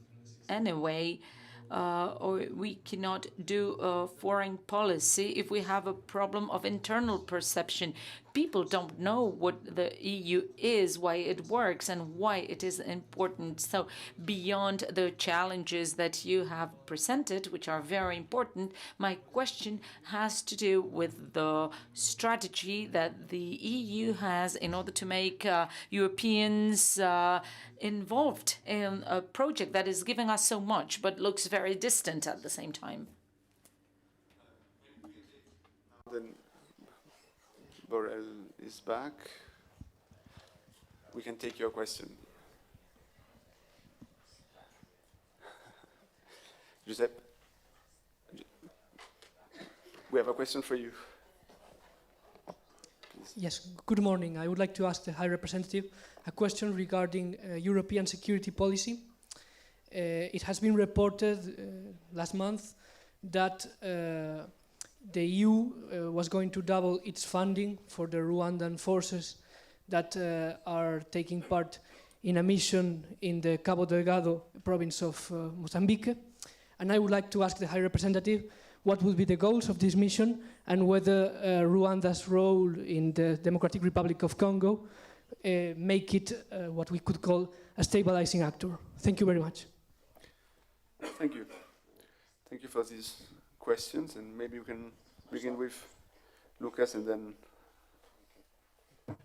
any way or we cannot do foreign policy if we have a problem of internal perception. People don't know what the EU is, why it works, and why it is important. So beyond the challenges that you have presented, which are very important, my question has to do with the strategy that the EU has in order to make Europeans involved in a project that is giving us so much, but looks very distant at the same time. Then Borrell is back. We can take your question. Giuseppe, we have a question for you. Please. Yes, good morning. I would like to ask the High Representative a question regarding European security policy. It has been reported last month that the EU was going to double its funding for the Rwandan forces that are taking part in a mission in the Cabo Delgado province of Mozambique. And I would like to ask the High Representative what would be the goals of this mission and whether Rwanda's role in the Democratic Republic of Congo make it what we could call a stabilizing actor. Thank you very much. Thank you. Thank you for these questions, and maybe you can begin with Lucas and then...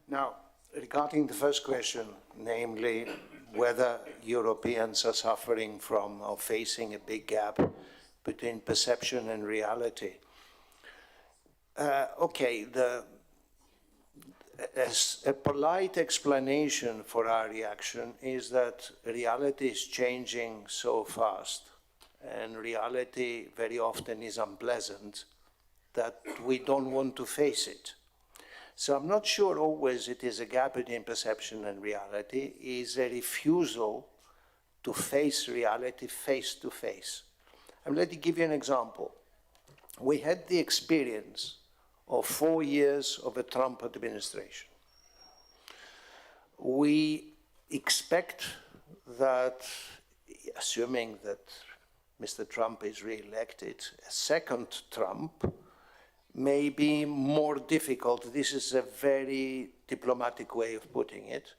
Now, regarding the first question, namely whether Europeans are suffering from or facing a big gap between perception and reality. Okay, as a polite explanation for our reaction is that reality is changing so fast, and reality very often is unpleasant, that we don't want to face it. So I'm not sure always it is a gap between perception and reality. It is a refusal to face reality face to face. I'm going to give you an example. We had the experience of 4 years of a Trump administration. We expect that, assuming that Mr. Trump is re-elected, a second Trump may be more difficult, this is a very diplomatic way of putting it,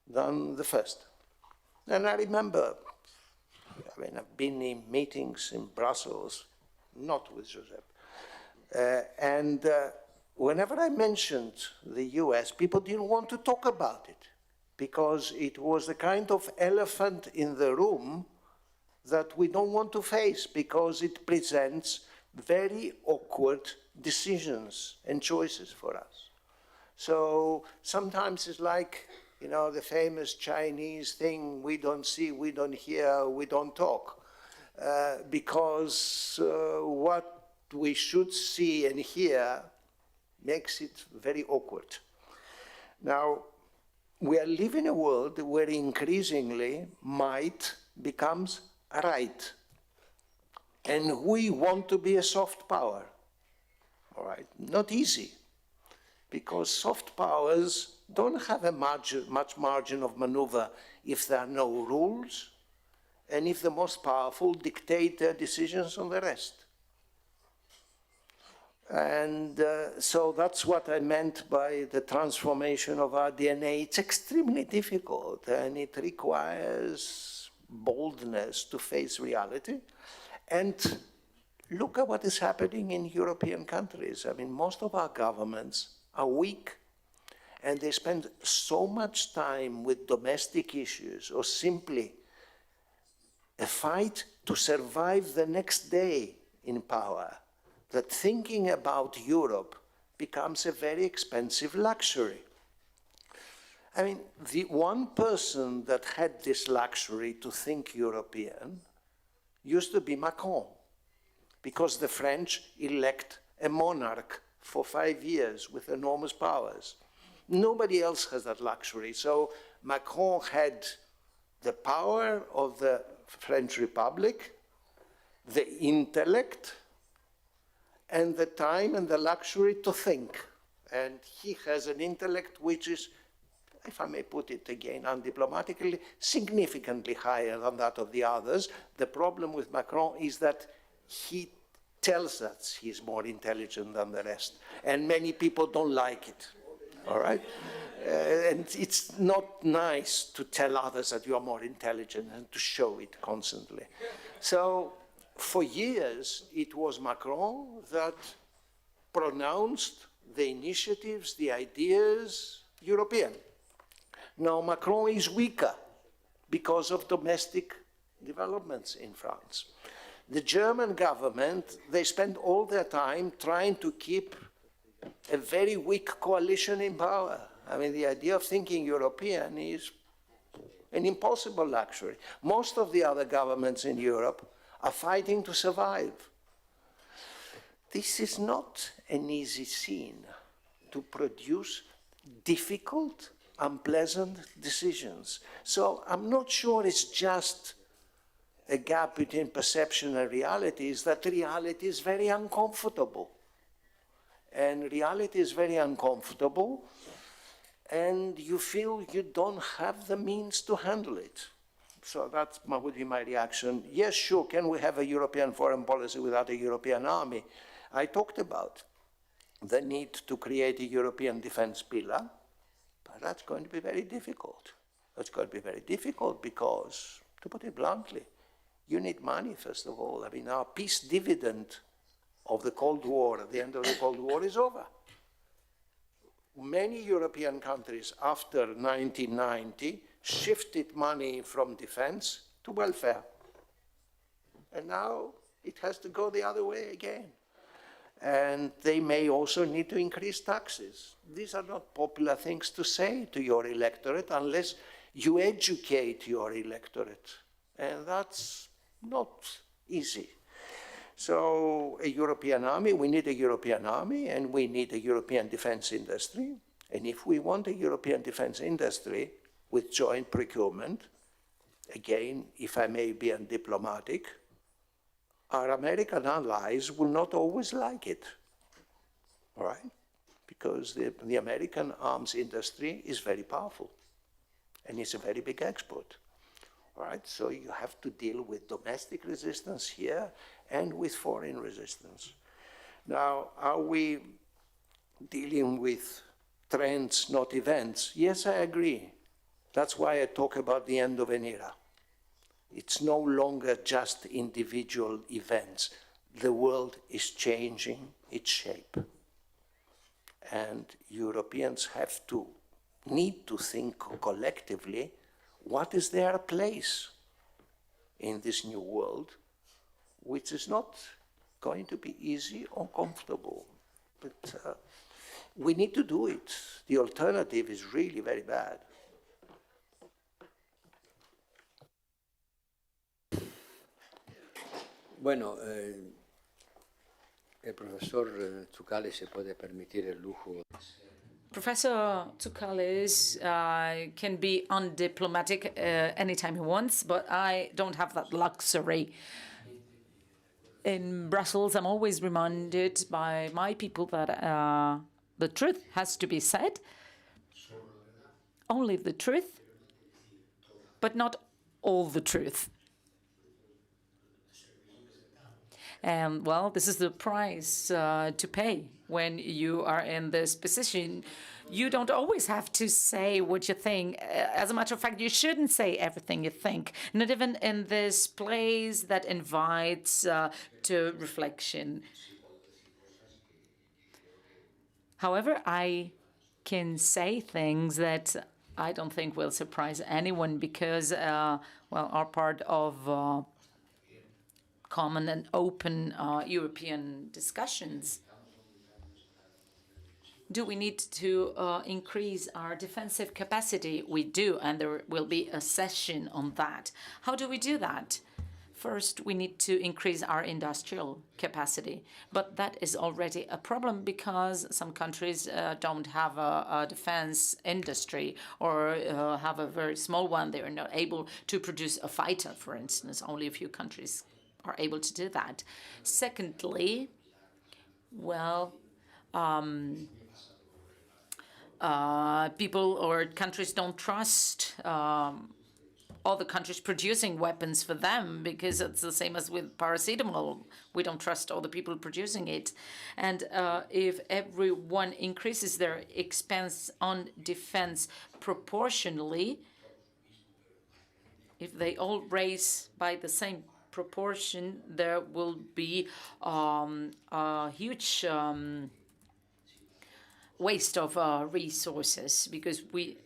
than the first. And I remember, I've been in meetings in Brussels, not with Josep, whenever I mentioned the US, people didn't want to talk about it because it was the kind of elephant in the room that we don't want to face because it presents very awkward decisions and choices for us. So sometimes it's like, you know, the famous Chinese thing, we don't see, we don't hear, we don't talk. Because what we should see and hear makes it very awkward. Now, we are living in a world where increasingly might becomes right. And we want to be a soft power. All right, not easy, because soft powers don't have a much margin of maneuver if there are no rules, and if the most powerful dictate their decisions on the rest. And so that's what I meant by the transformation of our DNA. It's extremely difficult, and it requires boldness to face reality. And look at what is happening in European countries. I mean, most of our governments are weak, and they spend so much time with domestic issues or simply a fight to survive the next day in power, that thinking about Europe becomes a very expensive luxury. I mean, the one person that had this luxury to think European used to be Macron, because the French elect a monarch for 5 years with enormous powers. Nobody else has that luxury. So Macron had the power of the French Republic, the intellect, and the time and the luxury to think. And he has an intellect which is, if I may put it again undiplomatically, significantly higher than that of the others. The problem with Macron is that he tells us he's more intelligent than the rest, and many people don't like it, all right? And it's not nice to tell others that you're more intelligent and to show it constantly. So for years, it was Macron that pronounced the initiatives, the ideas, European. Now Macron is weaker because of domestic developments in France. The German government, they spend all their time trying to keep a very weak coalition in power. I mean, the idea of thinking European is an impossible luxury. Most of the other governments in Europe are fighting to survive. This is not an easy scene to produce difficult, unpleasant decisions. So I'm not sure it's just a gap between perception and reality, is that reality is very uncomfortable. And reality is very uncomfortable, and you feel you don't have the means to handle it. So that would be my reaction. Yes, sure, can we have a European foreign policy without a European army? I talked about the need to create a European defense pillar, but that's going to be very difficult. That's going to be very difficult because, to put it bluntly, you need money, first of all. I mean, our peace dividend of the Cold War, at the end of the Cold War, is over. Many European countries after 1990 shifted money from defense to welfare. And now it has to go the other way again. And they may also need to increase taxes. These are not popular things to say to your electorate unless you educate your electorate. And that's not easy. So a European army, we need a European army, and we need a European defense industry. And if we want a European defense industry with joint procurement, again, if I may be undiplomatic, our American allies will not always like it, all right? Because the American arms industry is very powerful, and it's a very big export, all right? So you have to deal with domestic resistance here and with foreign resistance. Now, are we dealing with trends, not events? Yes, I agree. That's why I talk about the end of an era. It's no longer just individual events. The world is changing its shape. And Europeans need to think collectively, what is their place in this new world, which is not going to be easy or comfortable. But we need to do it. The alternative is really very bad. Bueno, el profesor Tsoukalis se puede permitir el lujo. Professor Tsoukalis can be undiplomatic anytime he wants, but I don't have that luxury. In Brussels, I'm always reminded by my people that the truth has to be said, only the truth, but not all the truth. And, well, this is the price to pay when you are in this position. You don't always have to say what you think. As a matter of fact, you shouldn't say everything you think, not even in this place that invites to reflection. However, I can say things that I don't think will surprise anyone because, well, are part of common and open European discussions. Do we need to increase our defensive capacity? We do, and there will be a session on that. How do we do that? First, we need to increase our industrial capacity, but that is already a problem because some countries don't have a defense industry or have a very small one. They are not able to produce a fighter, for instance. Only a few countries are able to do that. Secondly, well, people or countries don't trust all the countries producing weapons for them because it's the same as with paracetamol. We don't trust all the people producing it. And if everyone increases their expense on defense proportionally, if they all raise by the same proportion, there will be a huge waste of resources because we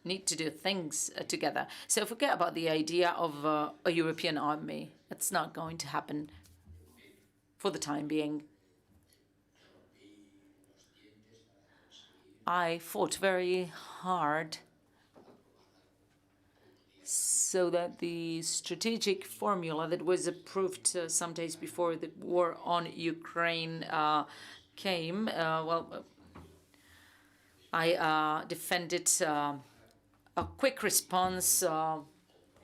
need to do things together. So forget about the idea of a European army. It's not going to happen for the time being. I fought very hard so that the strategic formula that was approved some days before the war on Ukraine came, well, I defended a quick response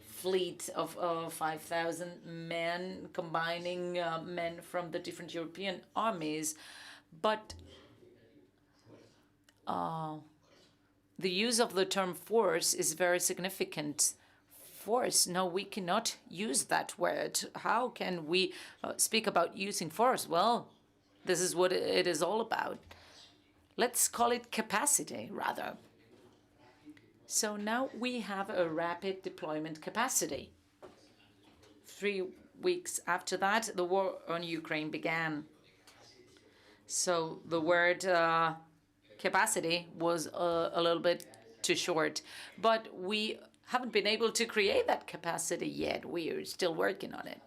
fleet of 5,000 men, combining men from the different European armies. But the use of the term force is very significant. Force, no, we cannot use that word. How can we speak about using force? Well, this is what it is all about. Let's call it capacity, rather. So now we have a rapid deployment capacity. 3 weeks after that, the war on Ukraine began. So the word capacity was a little bit too short, but we haven't been able to create that capacity yet. We are still working on it.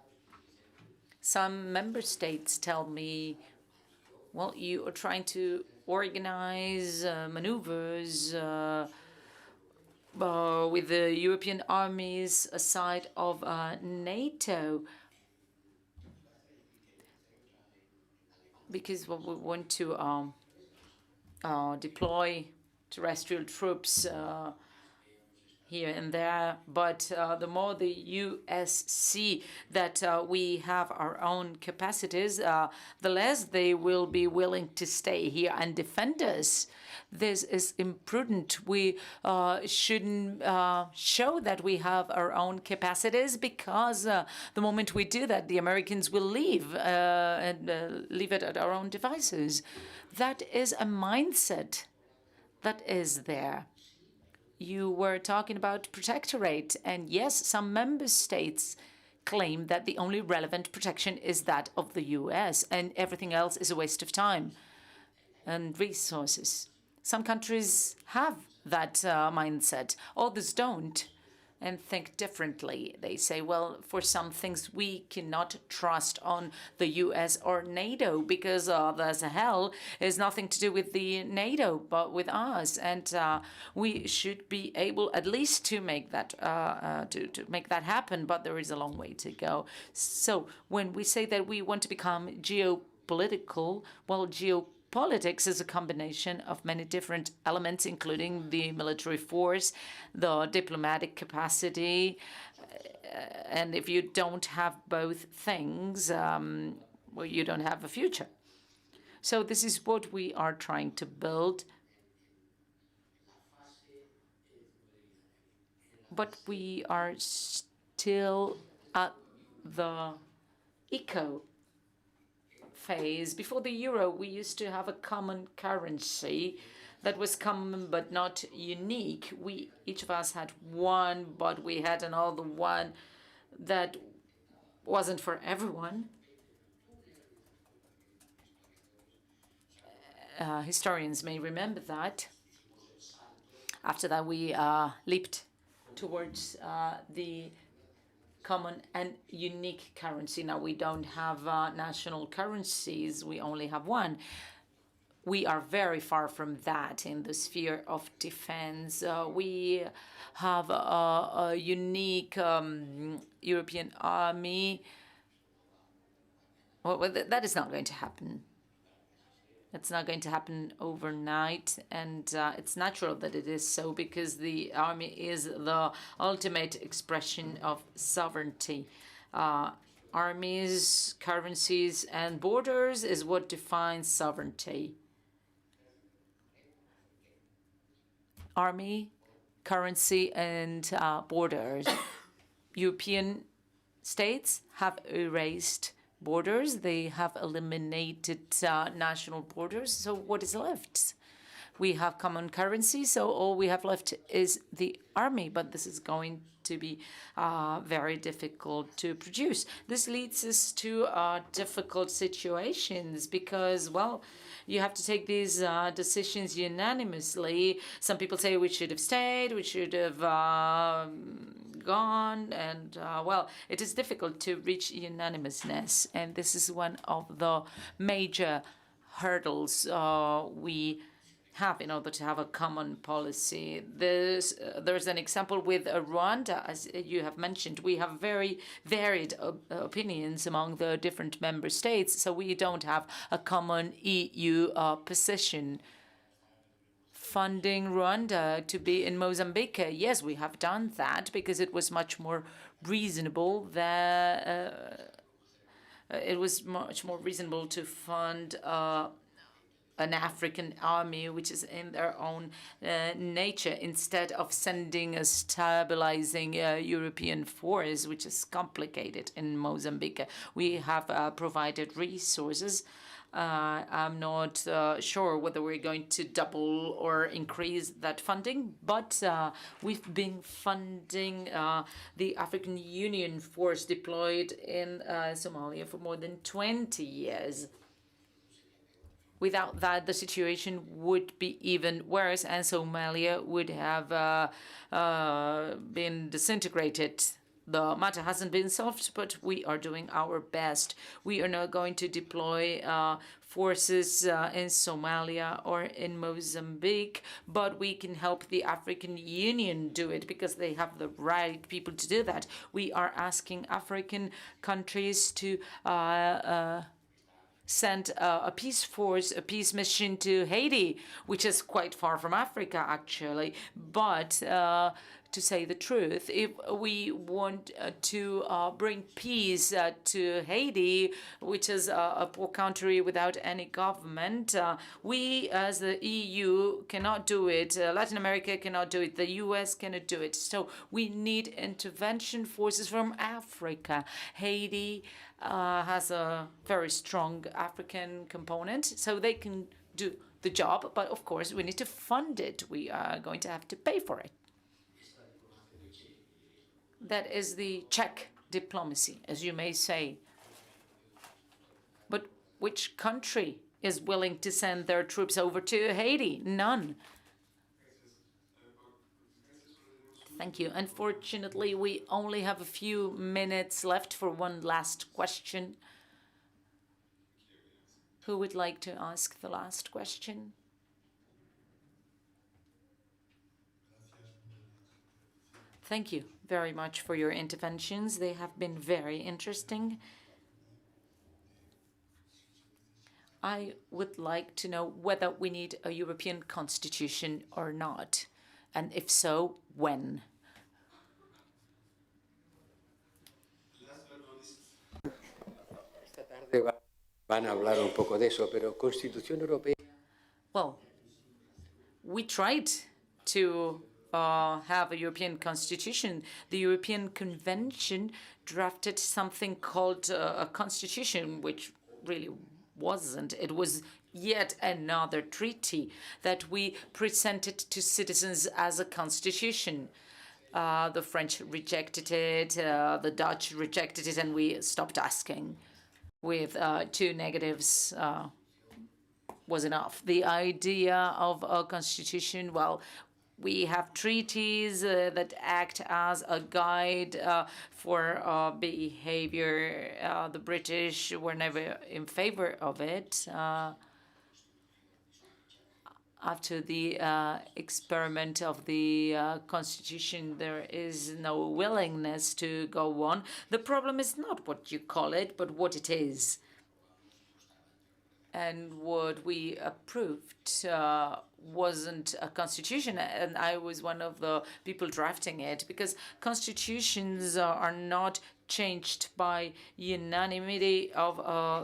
Some member states tell me, well, you are trying to organize maneuvers with the European armies aside of NATO, because we want to deploy terrestrial troops here and there, but the more the US see that we have our own capacities, the less they will be willing to stay here and defend us. This is imprudent. We shouldn't show that we have our own capacities, because the moment we do that, the Americans will leave and leave it at our own devices. That is a mindset that is there. You were talking about protectorate, and yes, some member states claim that the only relevant protection is that of the US, and everything else is a waste of time and resources. Some countries have that mindset, others don't, and think differently. They say, well, for some things we cannot trust on the US or NATO, because the Sahel is nothing to do with the NATO, but with us, and we should be able at least to make that to make that happen. But there is a long way to go. So when we say that we want to become geopolitical, well, Politics is a combination of many different elements, including the military force, the diplomatic capacity, and if you don't have both things, well, you don't have a future. So this is what we are trying to build. But we are still at the eco phase. Before the euro, we used to have a common currency that was common but not unique. Each of us had one, but we had another one that wasn't for everyone. Historians may remember that. After that, we leaped towards the common and unique currency. Now we don't have national currencies, we only have one. We are very far from that in the sphere of defense. We have a unique European army. Well, that is not going to happen. It's not going to happen overnight, and it's natural that it is so, because the army is the ultimate expression of sovereignty. Armies, currencies, and borders is what defines sovereignty. Army, currency, and borders. European states have erased borders. They have eliminated national borders. So what is left? We have common currency, so all we have left is the army, but this is going to be very difficult to produce. This leads us to difficult situations because, well, you have to take these decisions unanimously. Some people say we should have stayed, we should have gone, and well, it is difficult to reach unanimousness, and this is one of the major hurdles we have in order to have a common policy. There's an example with Rwanda, as you have mentioned. We have very varied opinions among the different member states, so we don't have a common EU position. Funding Rwanda to be in Mozambique, yes, we have done that because it was much more reasonable to fund an African army, which is in their own nature, instead of sending a stabilizing European force, which is complicated in Mozambique. We have provided resources. I'm not sure whether we're going to double or increase that funding, but we've been funding the African Union force deployed in Somalia for more than 20 years. Without that, the situation would be even worse, and Somalia would have been disintegrated. The matter hasn't been solved, but we are doing our best. We are not going to deploy forces in Somalia or in Mozambique, but we can help the African Union do it because they have the right people to do that. We are asking African countries to send a peace force, a peace mission to Haiti, which is quite far from Africa, actually. But to say the truth, if we want to bring peace to Haiti, which is a poor country without any government, we as the EU cannot do it. Latin America cannot do it. The US cannot do it. So we need intervention forces from Africa. Haiti has a very strong African component, so they can do the job. But of course, we need to fund it. We are going to have to pay for it. That is the Czech diplomacy, as you may say. But which country is willing to send their troops over to Haiti? None. Thank you. Unfortunately, we only have a few minutes left for one last question. Who would like to ask the last question? Thank you very much for your interventions. They have been very interesting. I would like to know whether we need a European constitution or not, and if so, when? Esta tarde van a hablar un poco de eso, pero Constitución Europea. Well, we tried to have a European constitution. The European Convention drafted something called a constitution, which really wasn't. It was yet another treaty that we presented to citizens as a constitution. The French rejected it, the Dutch rejected it, and we stopped asking. With 2 negatives was enough. The idea of a constitution, well, we have treaties that act as a guide for behavior. The British were never in favor of it. After the experiment of the constitution, there is no willingness to go on. The problem is not what you call it, but what it is. And what we approved wasn't a constitution, and I was one of the people drafting it, because constitutions are not changed by unanimity of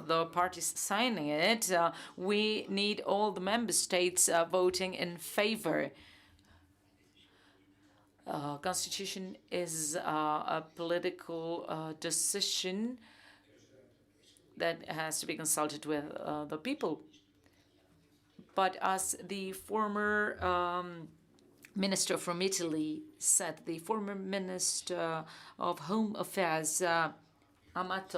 the parties signing it. We need all the member states voting in favor. Constitution is a political decision that has to be consulted with the people. But as the former minister from Italy said, the former minister of Home Affairs, Amati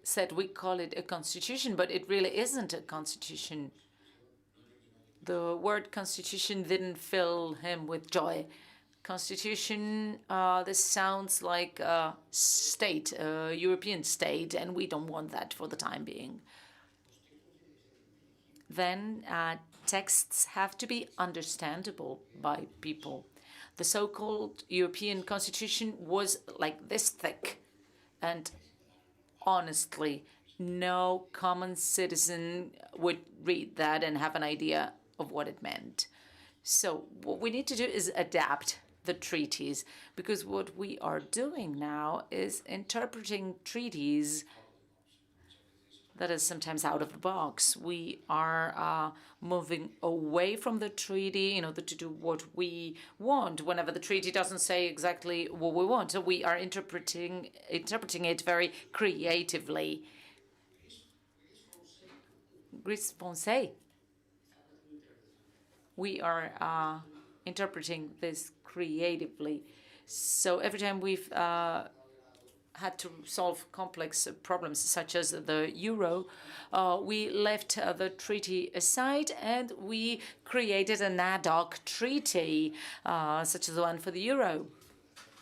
said we call it a constitution, but it really isn't a constitution. The word constitution didn't fill him with joy. Constitution, this sounds like a state, a European state, and we don't want that for the time being. Then texts have to be understandable by people. The so-called European Constitution was like this thick, and honestly, no common citizen would read that and have an idea of what it meant. So what we need to do is adapt the treaties, because what we are doing now is interpreting treaties that is sometimes out of the box. We are moving away from the treaty in order to do what we want, whenever the treaty doesn't say exactly what we want. So we are interpreting it very creatively. Gris we are interpreting this creatively. So every time we've had to solve complex problems such as the euro, we left the treaty aside and we created an ad hoc treaty, such as the one for the euro.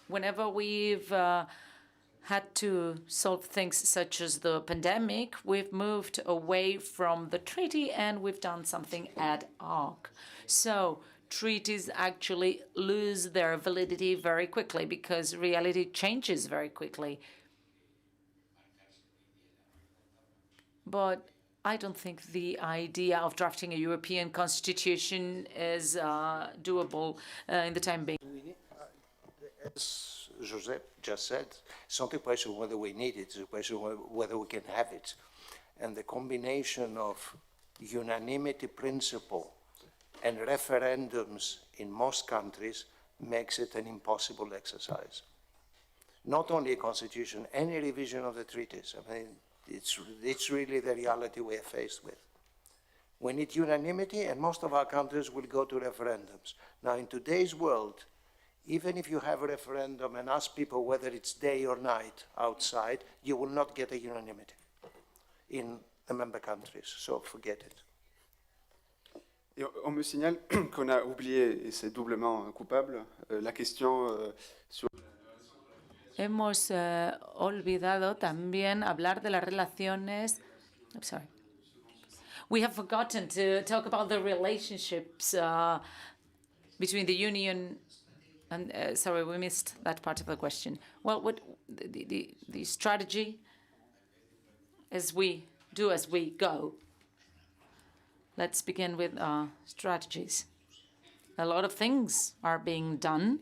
Whenever we've had to solve things such as the pandemic, we've moved away from the treaty and we've done something ad hoc. So treaties actually lose their validity very quickly because reality changes very quickly. But I don't think the idea of drafting a European constitution is doable in the time being. As Josep just said, it's not a question of whether we need it, it's a question of whether we can have it. And the combination of unanimity principle and referendums in most countries makes it an impossible exercise. Not only a constitution, any revision of the treaties. I mean, it's really the reality we are faced with. We need unanimity, and most of our countries will go to referendums. Now, in today's world, even if you have a referendum and ask people whether it's day or night outside, you will not get a unanimity in the member countries, so forget it. Et on me signale qu'on a oublié, et c'est doublement coupable, la question sur... Hemos olvidado también hablar de las relaciones. I'm sorry. We have forgotten to talk about the relationships between the Union and sorry, we missed that part of the question. Well, what the strategy as we go. Let's begin with strategies. A lot of things are being done,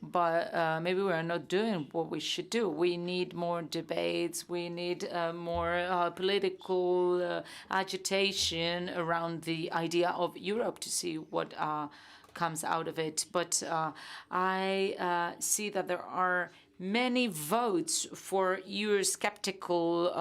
but maybe we're not doing what we should do. We need more debates. We need more political agitation around the idea of Europe to see what comes out of it. But I see that there are many votes for Eurosceptical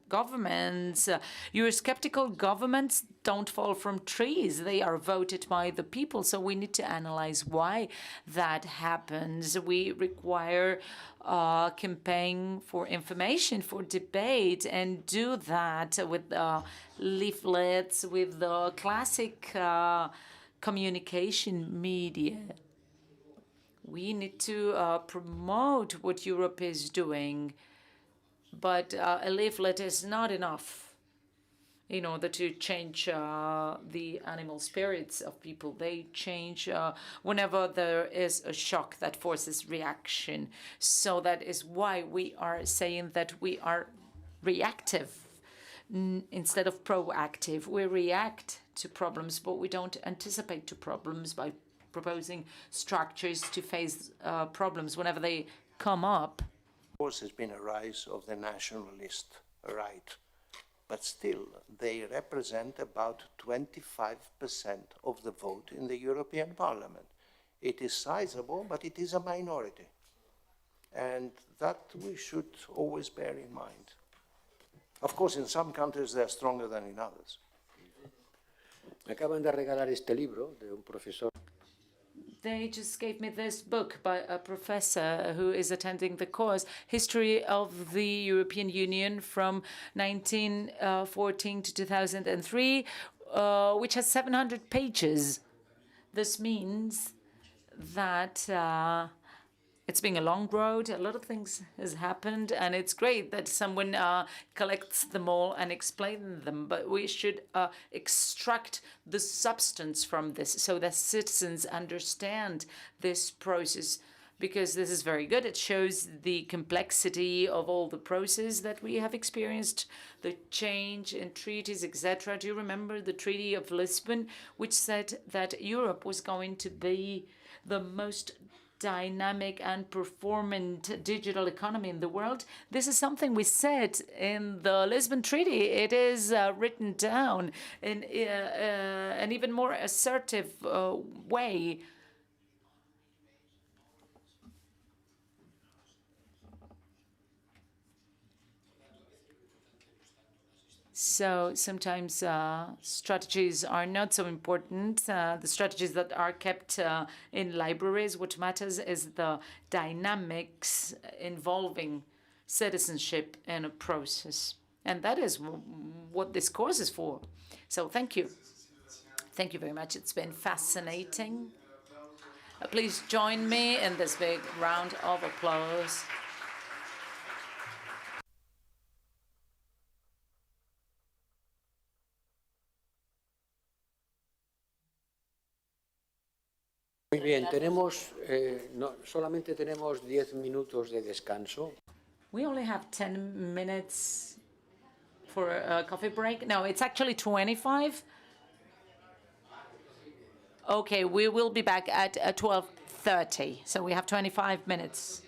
governments. Eurosceptical governments don't fall from trees. They are voted by the people. So we need to analyze why that happens. We require a campaign for information, for debate, and do that with leaflets, with the classic communication media. We need to promote what Europe is doing, but a leaflet is not enough in order to change the animal spirits of people. They change whenever there is a shock that forces reaction. So that is why we are saying that we are reactive instead of proactive. We react to problems, but we don't anticipate to problems by proposing structures to face problems whenever they come up. Of course, there's been a rise of the nationalist right, but still they represent about 25% of the vote in the European Parliament. It is sizable, but it is a minority. And that we should always bear in mind. Of course, in some countries they are stronger than in others. Me acaban de regalar este libro de un profesor. They just gave me this book by a professor who is attending the course, History of the European Union from 1914 to 2003, which has 700 pages. This means that it's been a long road. A lot of things has happened, and it's great that someone collects them all and explains them. But we should extract the substance from this so that citizens understand this process, because this is very good. It shows the complexity of all the process that we have experienced, the change in treaties, etc. Do you remember the Treaty of Lisbon, which said that Europe was going to be the most dynamic and performant digital economy in the world. This is something we said in the Lisbon Treaty. It is written down in an even more assertive way. So sometimes strategies are not so important. The strategies that are kept in libraries, what matters is the dynamics involving citizenship in a process. And that is what this course is for. So thank you. Thank you very much. It's been fascinating. Please join me in this big round of applause. Muy bien, solamente tenemos 10 minutos de descanso. We only have 10 minutes for a coffee break. No, it's actually 25. Okay, we will be back at 12:30, so we have 25 minutes.